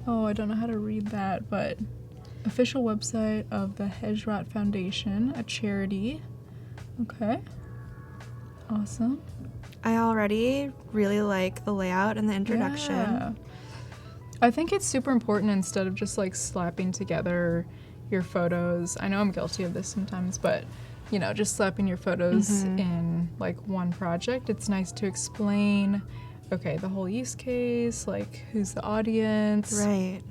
Oh, I don't know how to read that, but official website of the Hejrat Foundation, a charity. Okay. Awesome. I already really like the layout and the introduction. Yeah. I think it's super important instead of just like slapping together your photos. I know I'm guilty of this sometimes, but you know, just slapping your photos in like one project. It's nice to explain, okay, the whole use case, like who's the audience, Right.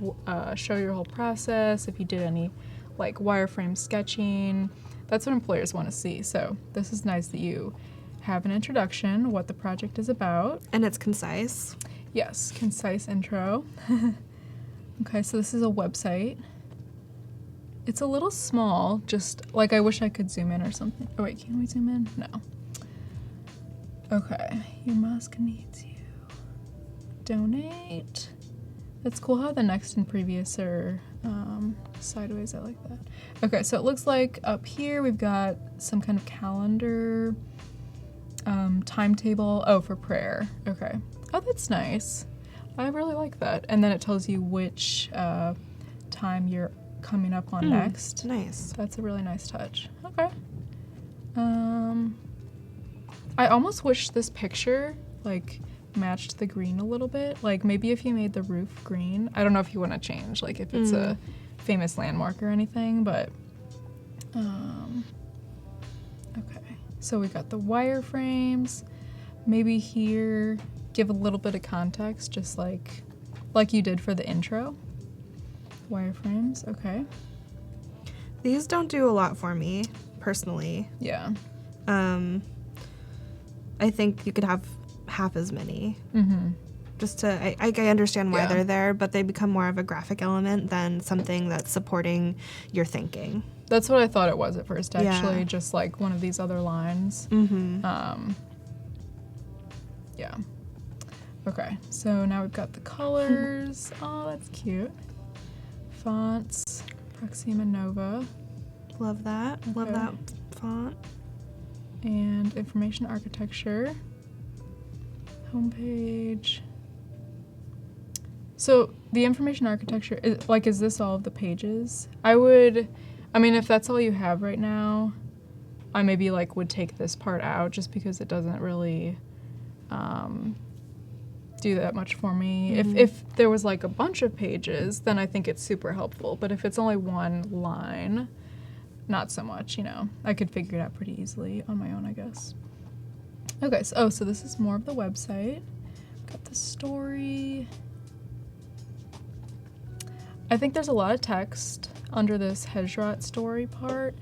Show your whole process, if you did any like wireframe sketching. That's what employers want to see. So this is nice that you have an introduction, what the project is about. And it's concise. Yes, concise intro. Okay, so this is a website. It's a little small, just like I wish I could zoom in or something. Oh wait, can we zoom in? No. Okay, your mask needs you. Donate. It's cool how the next and previous are sideways. I like that. Okay, so it looks like up here we've got some kind of calendar, timetable. Oh, for prayer. Okay. Oh, that's nice. I really like that. And then it tells you which time you're coming up on next. Nice. That's a really nice touch. Okay. I almost wish this picture like matched the green a little bit. Like maybe if you made the roof green. I don't know if you want to change, like if it's a famous landmark or anything, but okay. So we got the wireframes. Maybe here give a little bit of context, just like you did for the intro. Wireframes, okay. These don't do a lot for me, personally. Yeah. I think you could have half as many. Mm-hmm. Just to, I understand why Yeah. they're there, but they become more of a graphic element than something that's supporting your thinking. That's what I thought it was at first, actually, Yeah. just like one of these other lines. Yeah. Okay, so now we've got the colors. Oh, that's cute. Fonts, Proxima Nova, Love that. Love Okay. that font. and information architecture. Homepage. So the information architecture, is this all of the pages? I mean, if that's all you have right now, I maybe like would take this part out just because it doesn't really do that much for me. If there was like a bunch of pages, then I think it's super helpful. But if it's only one line, not so much, you know. I could figure it out pretty easily on my own, I guess. Okay, so this is more of the website. Got the story. I think there's a lot of text under this Hejrat story part.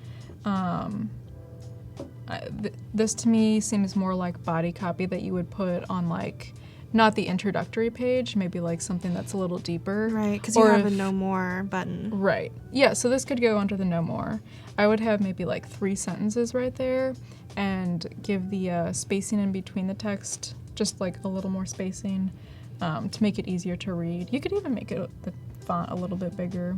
This to me seems more like body copy that you would put on like, not the introductory page, maybe like something that's a little deeper. Right, because you Or have a if- no more button. Right. Yeah, so this could go under the no more. I would have maybe like 3 sentences right there and give the spacing in between the text just like a little more spacing to make it easier to read. You could even make it the font a little bit bigger.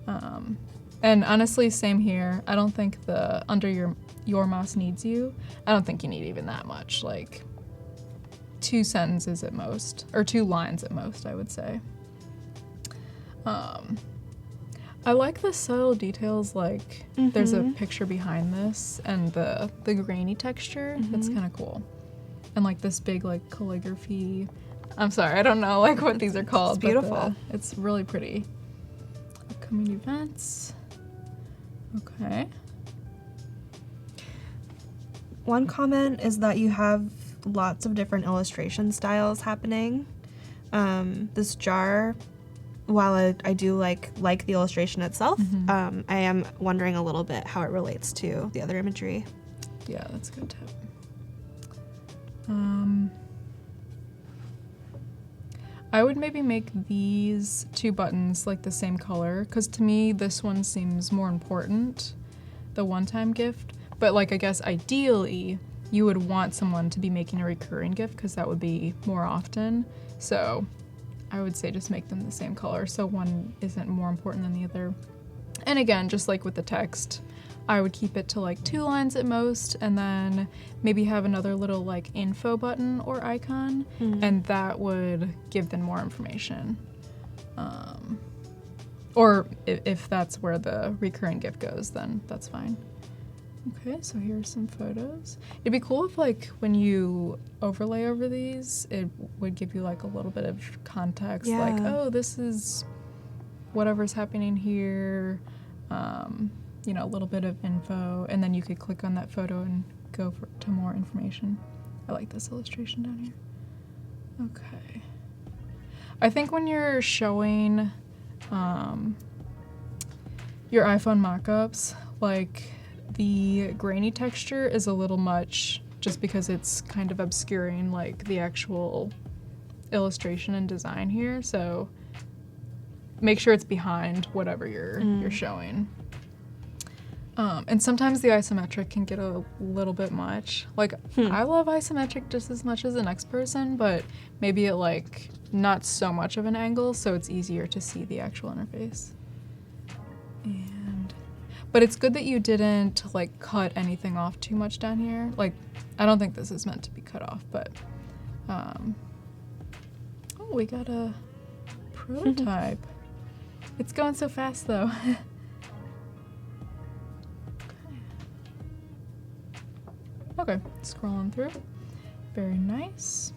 And honestly, same here. I don't think the under your mouse needs you. I don't think you need even that much. Like 2 sentences at most, or 2 lines at most, I would say. I like the subtle details, like there's a picture behind this and the grainy texture. That's kind of cool. And like this big like calligraphy. I'm sorry, I don't know like what these are called. It's beautiful. But it's really pretty. Upcoming events. Okay. One comment is that you have lots of different illustration styles happening. This jar while I do like the illustration itself, I am wondering a little bit how it relates to the other imagery. Yeah, that's a good tip. I would maybe make these 2 buttons like the same color, because to me this one seems more important, the one-time gift. But like I guess ideally you would want someone to be making a recurring gift because that would be more often. So I would say just make them the same color so one isn't more important than the other. And again, just like with the text, I would keep it to like 2 lines at most, and then maybe have another little like info button or icon, and that would give them more information. Or if that's where the recurring gift goes, then that's fine. Okay, so here's some photos. It'd be cool if like when you overlay over these, it would give you like a little bit of context, like, oh, this is whatever's happening here. You know, a little bit of info, and then you could click on that photo and go to more information. I like this illustration down here. Okay. I think when you're showing your iPhone mockups, like the grainy texture is a little much just because it's kind of obscuring like the actual illustration and design here. So make sure it's behind whatever you're showing. And sometimes the isometric can get a little bit much. Like, I love isometric just as much as the next person, but maybe at like not so much of an angle, so it's easier to see the actual interface. But it's good that you didn't like cut anything off too much down here. Like, I don't think this is meant to be cut off, but oh, we got a prototype. It's going so fast though. Okay, scrolling through. Very nice.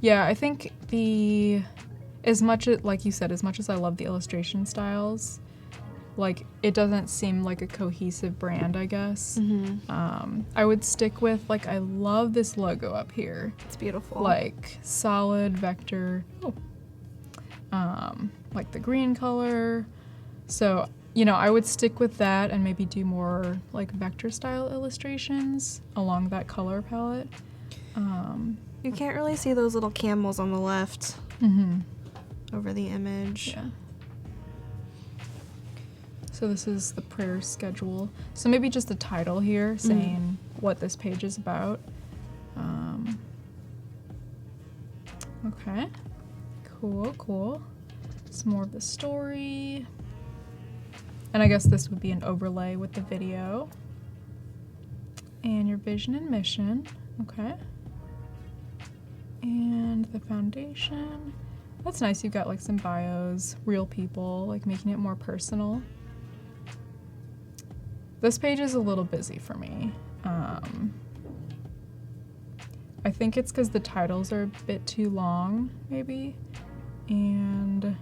Yeah, I think like you said, as much as I love the illustration styles, like it doesn't seem like a cohesive brand, I guess. I would stick with, like, I love this logo up here. It's beautiful. Like solid vector. Like the green color. So, you know, I would stick with that and maybe do more like vector style illustrations along that color palette. You can't really see those little camels on the left over the image. Yeah. So this is the prayer schedule. So maybe just a title here saying what this page is about. Okay. Cool. Some more of the story. And I guess this would be an overlay with the video. And your vision and mission. Okay. And the foundation. That's nice. You've got like some bios, real people, like making it more personal. This page is a little busy for me. I think it's because the titles are a bit too long, maybe. And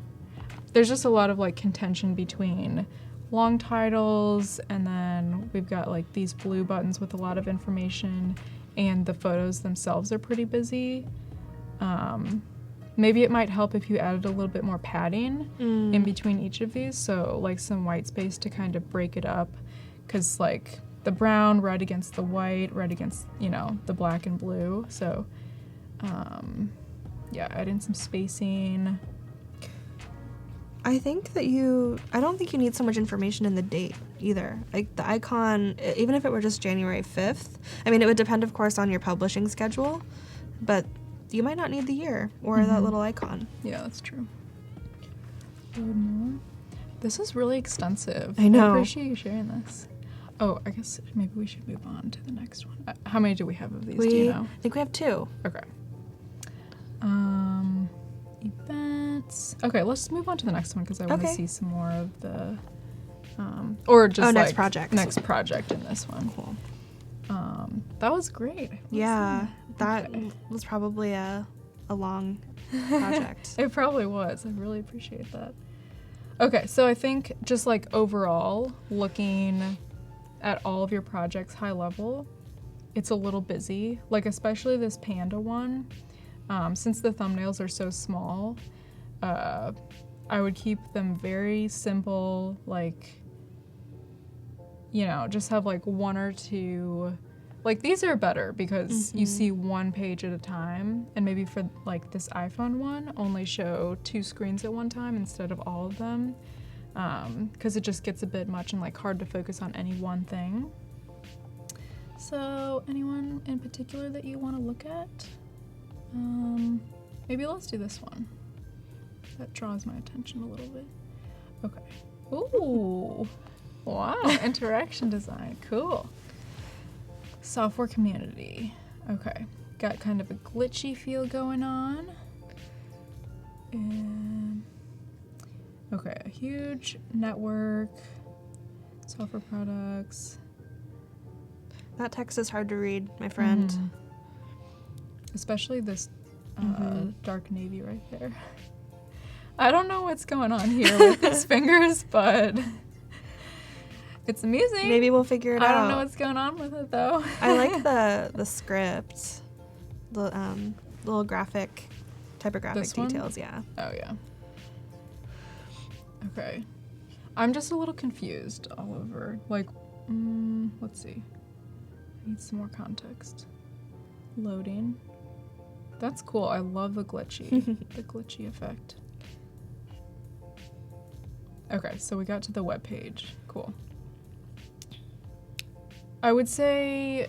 there's just a lot of like contention between long titles, and then we've got like these blue buttons with a lot of information, and the photos themselves are pretty busy. Maybe it might help if you added a little bit more padding in between each of these, so like some white space to kind of break it up, because like the brown right against the white, right against, you know, the black and blue. So yeah, add in some spacing. I think that I don't think you need so much information in the date either. Like the icon, even if it were just January 5th, I mean, it would depend, of course, on your publishing schedule, but you might not need the year or that little icon. Yeah, that's true. This is really extensive. I know. I appreciate you sharing this. Oh, I guess maybe we should move on to the next one. How many do we have of these, do you know? I think we have 2. Okay. Events. Okay, let's move on to the next one because I want to see some more of the, or just next like project. Next project in this one. Cool. That was great. Yeah, that was probably a long project. It probably was. I really appreciate that. Okay, so I think just like overall, looking at all of your projects high level, it's a little busy, like especially this panda one. Since the thumbnails are so small, I would keep them very simple, like, just have like one or two. Like, these are better because you see one page at a time, and maybe for like this iPhone one, only show 2 screens at one time instead of all of them, because it just gets a bit much and like hard to focus on any one thing. So anyone in particular that you want to look at? Maybe let's do this one. That draws my attention a little bit. Okay. Ooh. Wow. Interaction design. Cool. Software community. Okay. Got kind of a glitchy feel going on. And okay. A huge network. Software products. That text is hard to read, my friend. Especially this dark navy right there. I don't know what's going on here with his fingers, but it's amusing. Maybe we'll figure it out. I don't know what's going on with it, though. I like the script, the little typographic details, yeah. Oh, yeah. Okay. I'm just a little confused all over. Like, let's see. I need some more context. Loading. That's cool. I love the glitchy effect. Okay, so we got to the web page. Cool. I would say,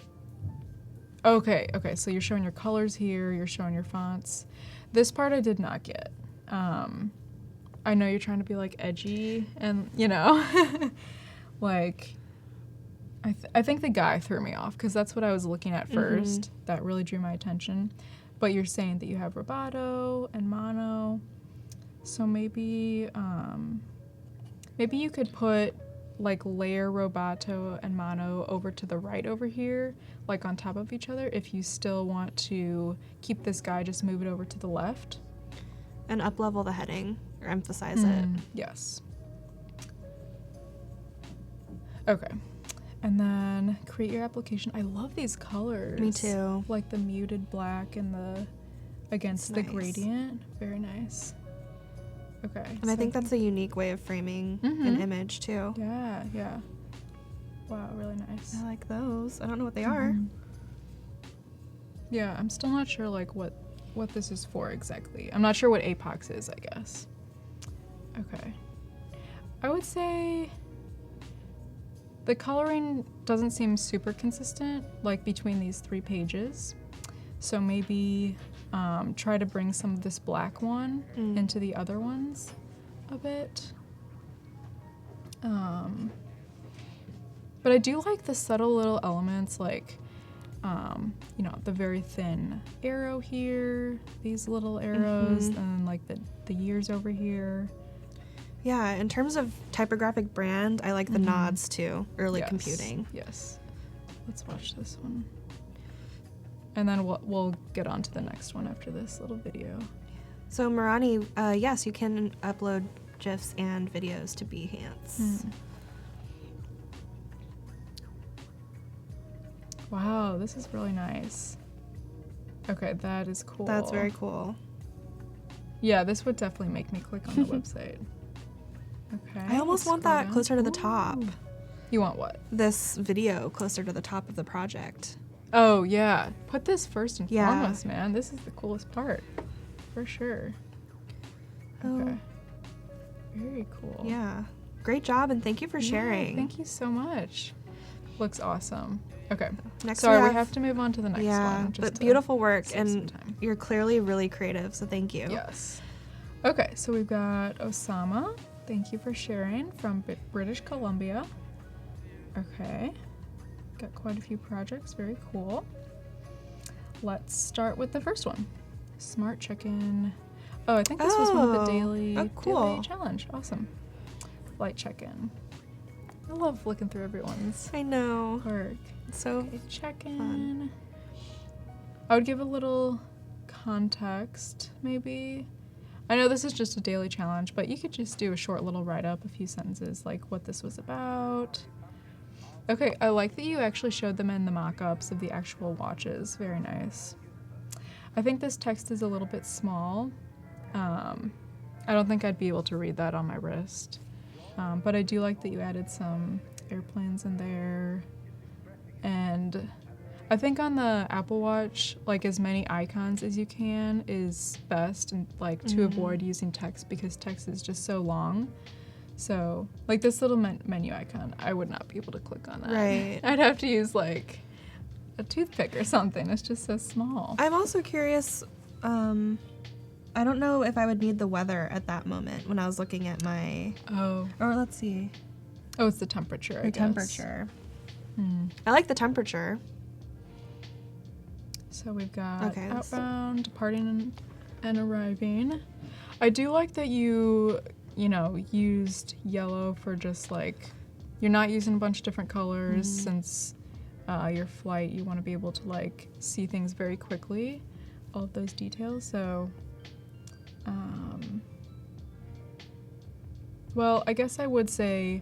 okay, so you're showing your colors here, you're showing your fonts. This part I did not get. I know you're trying to be like edgy and, like, I think the guy threw me off because that's what I was looking at first. That really drew my attention. But you're saying that you have rubato and mono. So maybe you could put like layer rubato and mono over to the right over here, like on top of each other, if you still want to keep this guy, just move it over to the left. And up-level the heading, or emphasize it. Yes. Okay. And then create your application. I love these colors. Me too. Like the muted black and against the gradient. Very nice. Okay. And I think that's a unique way of framing an image too. Yeah. Wow, really nice. I like those. I don't know what they are. Yeah, I'm still not sure like what this is for exactly. I'm not sure what apox is, I guess. Okay. I would say the coloring doesn't seem super consistent, like between these 3 pages. So maybe try to bring some of this black one into the other ones a bit. But I do like the subtle little elements, like, the very thin arrow here, these little arrows, and like the years over here. Yeah, in terms of typographic brand, I like the nods to early computing. Yes. Let's watch this one. And then we'll get on to the next one after this little video. So Marani, yes, you can upload GIFs and videos to Behance. Wow, this is really nice. Okay, that is cool. That's very cool. Yeah, this would definitely make me click on the website. Okay. I almost want that closer to the top. You want what? This video closer to the top of the project. Oh, yeah. Put this first and foremost, man. This is the coolest part. For sure. Okay. Very cool. Yeah. Great job, and thank you for sharing. Thank you so much. Looks awesome. Okay. Next Sorry, we have to move on to the next one. Yeah, but beautiful work, and you're clearly really creative, so thank you. Yes. Okay, so we've got Osama. Thank you for sharing from British Columbia. Okay. Got quite a few projects. Very cool. Let's start with the first one. Smart check-in. Oh, I think this was one of the daily challenge. Awesome. Light check-in. I love looking through everyone's work. So check-in. Fun. I would give a little context, maybe. I know this is just a daily challenge, but you could just do a short little write-up, a few sentences, like what this was about. Okay, I like that you actually showed them in the mock-ups of the actual watches. Very nice. I think this text is a little bit small. I don't think I'd be able to read that on my wrist. But I do like that you added some airplanes in there. And I think on the Apple Watch, like as many icons as you can is best, and like to avoid using text because text is just so long. So like this little menu icon, I would not be able to click on that. Right. I'd have to use like a toothpick or something. It's just so small. I'm also curious, I don't know if I would need the weather at that moment when I was looking at my... Oh. Or let's see. Oh, it's the temperature, I guess. The temperature. I like the temperature. So we've got outbound, departing, and arriving. I do like that you used yellow for just like, you're not using a bunch of different colors since your flight, you want to be able to like see things very quickly, all of those details. So, well, I guess I would say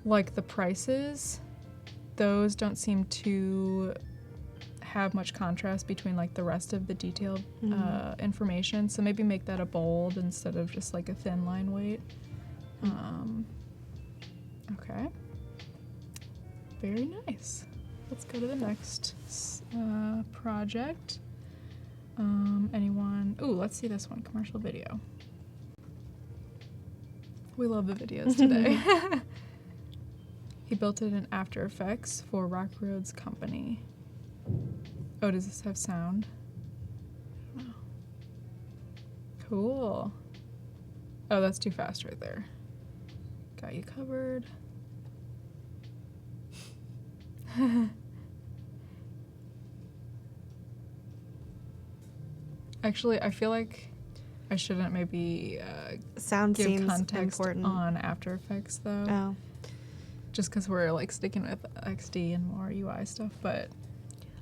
like the prices, those don't seem to have much contrast between like the rest of the detailed information, so maybe make that a bold instead of just like a thin line weight. Okay, very nice. Let's go to the next project. Anyone? Ooh, let's see this one, commercial video. We love the videos today. He built it in After Effects for Rock Roads Company. Oh, does this have sound? Oh. Cool. Oh, that's too fast right there. Got you covered. Actually, I feel like I shouldn't maybe Sound give seems context important. on After Effects, though. Oh. Just because we're like sticking with XD and more UI stuff, but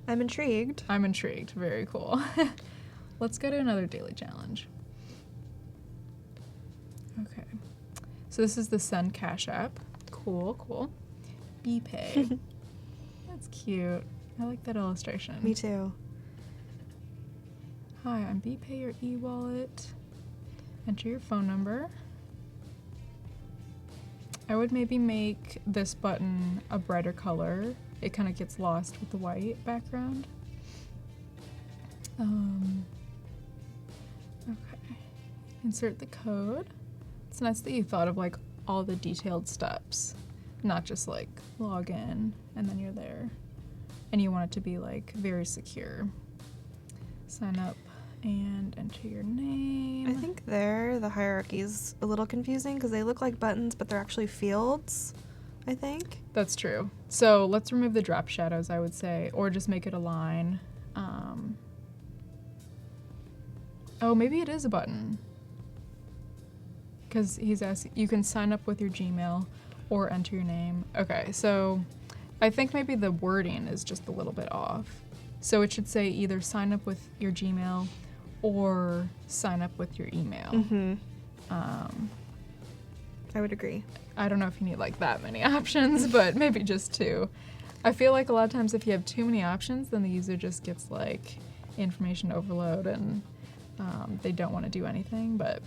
I'm intrigued. I'm intrigued. Very cool. Let's go to another daily challenge. Okay. So this is the Send Cash app. Cool, cool. BPay. That's cute. I like that illustration. Me too. Hi, I'm BPay, your e-wallet. Enter your phone number. I would maybe make this button a brighter color. It kind of gets lost with the white background. Okay. Insert the code. It's nice that you thought of like all the detailed steps, not just like log in and then you're there. And you want it to be like very secure. Sign up and enter your name. I think the hierarchy's a little confusing because they look like buttons, but they're actually fields, I think. That's true. So let's remove the drop shadows, I would say, or just make it a line. Oh, maybe it is a button. Because he's asking, you can sign up with your Gmail or enter your name. Okay, so I think maybe the wording is just a little bit off. So it should say either sign up with your Gmail or sign up with your email. I would agree. I don't know if you need like that many options, but maybe just two. I feel like a lot of times if you have too many options, then the user just gets like information overload and they don't want to do anything, but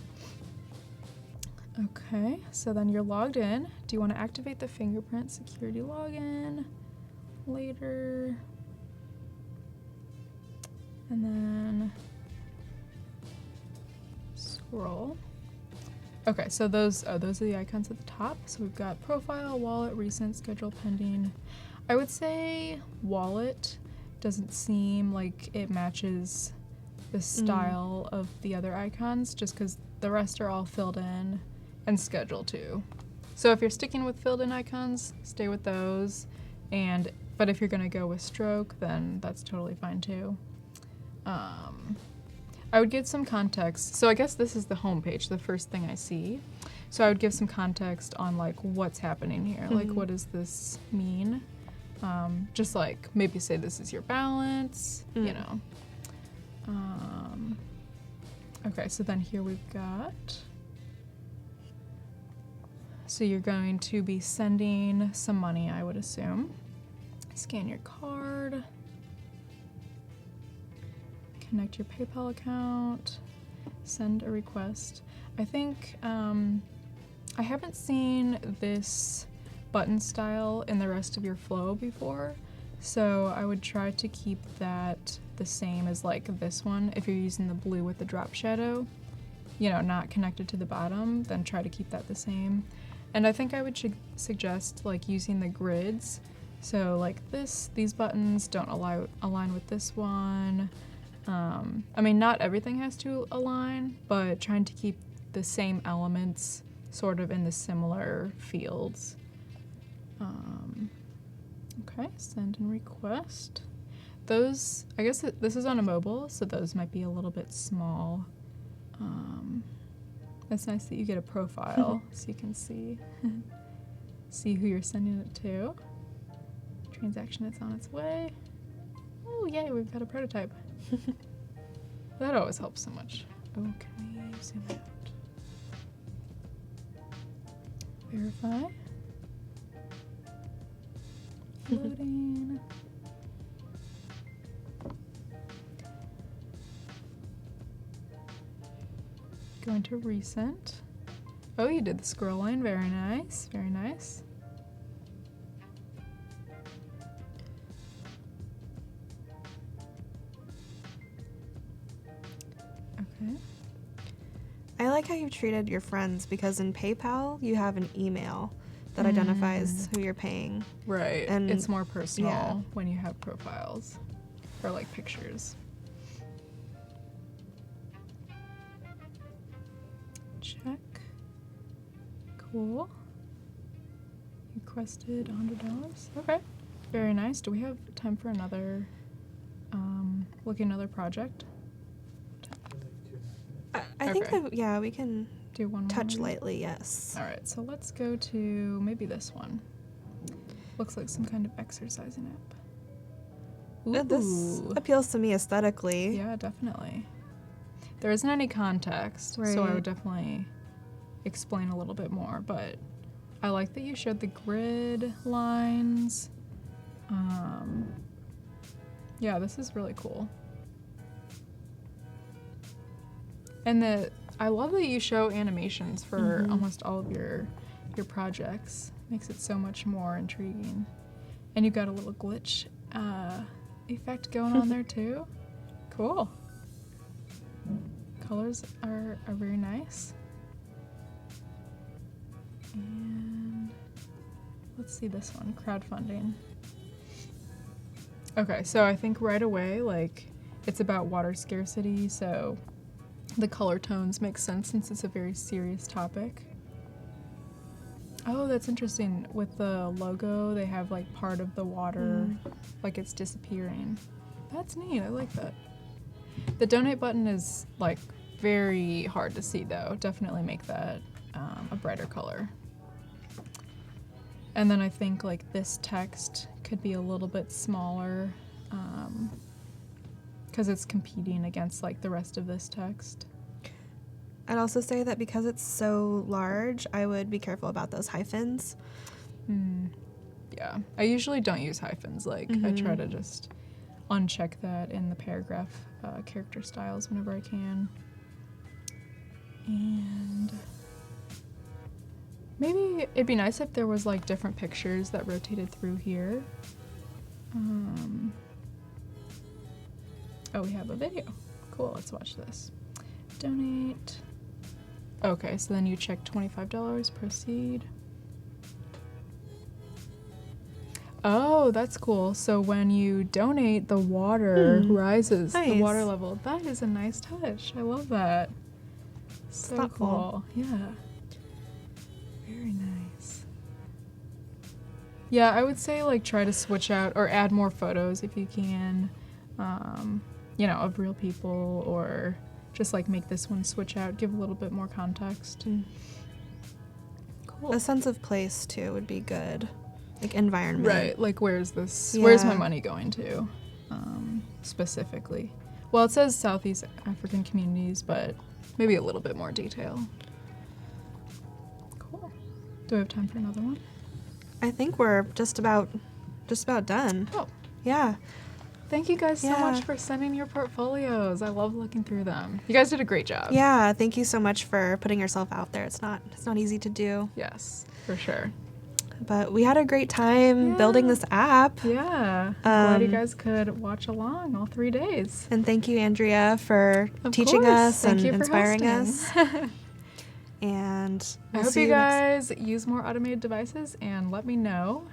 okay. So then you're logged in. Do you want to activate the fingerprint security login later? And then scroll. Okay, so those are the icons at the top. So we've got profile, wallet, recent, schedule, pending. I would say wallet doesn't seem like it matches the style of the other icons just because the rest are all filled in, and schedule too. So if you're sticking with filled in icons, stay with those. But if you're gonna go with stroke, then that's totally fine too. I would give some context. So I guess this is the home page, the first thing I see. So I would give some context on like what's happening here. Like what does this mean? Just like maybe say this is your balance, you know. Okay, so then here we've got, so you're going to be sending some money, I would assume. Scan your card. Connect your PayPal account, send a request. I think I haven't seen this button style in the rest of your flow before, so I would try to keep that the same as like this one. If you're using the blue with the drop shadow, you know, not connected to the bottom, then try to keep that the same. And I think I would suggest like using the grids. So like these buttons don't align with this one. I mean, not everything has to align, but trying to keep the same elements sort of in the similar fields. Okay, send and request. Those, I guess this is on a mobile, so those might be a little bit small. It's nice that you get a profile so you can see who you're sending it to. Transaction is on its way. Oh, yay, we've got a prototype. That always helps so much. Oh, can we zoom out? Verify. Loading. Going to recent. Oh, you did the scroll line. Very nice. Very nice. Okay. I like how you've treated your friends, because in PayPal you have an email that identifies who you're paying. Right. And it's more personal yeah. when you have profiles or like pictures. Check. Cool. Requested $100. Okay. Very nice. Do we have time for another, look at another project? I think that, yeah, we can Do one more touch maybe? lightly, yes. All right, so let's go to maybe this one. Looks like some kind of exercising app. This Ooh. appeals to me aesthetically. Yeah, definitely. There isn't any context, so I Right. would definitely explain a little bit more, but I like that you showed the grid lines. Yeah, this is really cool. And I love that you show animations for almost all of your projects. Makes it so much more intriguing. And you've got a little glitch effect going on there too. Cool. Colors are very nice. And let's see this one, crowdfunding. Okay, so I think right away, like, it's about water scarcity, so the color tones make sense since it's a very serious topic. Oh, that's interesting. With the logo, they have like part of the water, like it's disappearing. That's neat, I like that. The donate button is like very hard to see though. Definitely make that a brighter color. And then I think like this text could be a little bit smaller because it's competing against like the rest of this text. I'd also say that because it's so large, I would be careful about those hyphens. Yeah, I usually don't use hyphens. Like I try to just uncheck that in the paragraph character styles whenever I can. And maybe it'd be nice if there was like different pictures that rotated through here. Oh, we have a video. Cool, let's watch this. Donate. Okay, so then you check $25, proceed. Oh, that's cool. So when you donate, the water rises, the Nice. water level. That is a nice touch. I love that. So thoughtful. cool. Yeah. Very nice. Yeah, I would say like try to switch out or add more photos if you can, you know, of real people, or just like make this one switch out, give a little bit more context. Cool. A sense of place too would be good, like environment. Right, like where's my Yeah. money going to, specifically? Well, it says Southeast African communities, but maybe a little bit more detail. Cool. Do we have time for another one? I think we're just about done. Oh, Yeah. Thank you guys so Yeah. much for sending your portfolios. I love looking through them. You guys did a great job. Yeah, thank you so much for putting yourself out there. It's not easy to do. Yes, for sure. But we had a great time building this app. Yeah. Glad you guys could watch along all 3 days. And thank you, Andrea, for teaching us and inspiring us. And I hope you guys use more automated devices, and let me know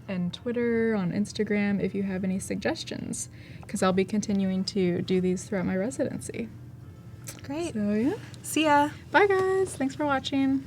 and Twitter, on Instagram, if you have any suggestions, because I'll be continuing to do these throughout my residency. Great. So yeah. See ya. Bye guys. Thanks for watching.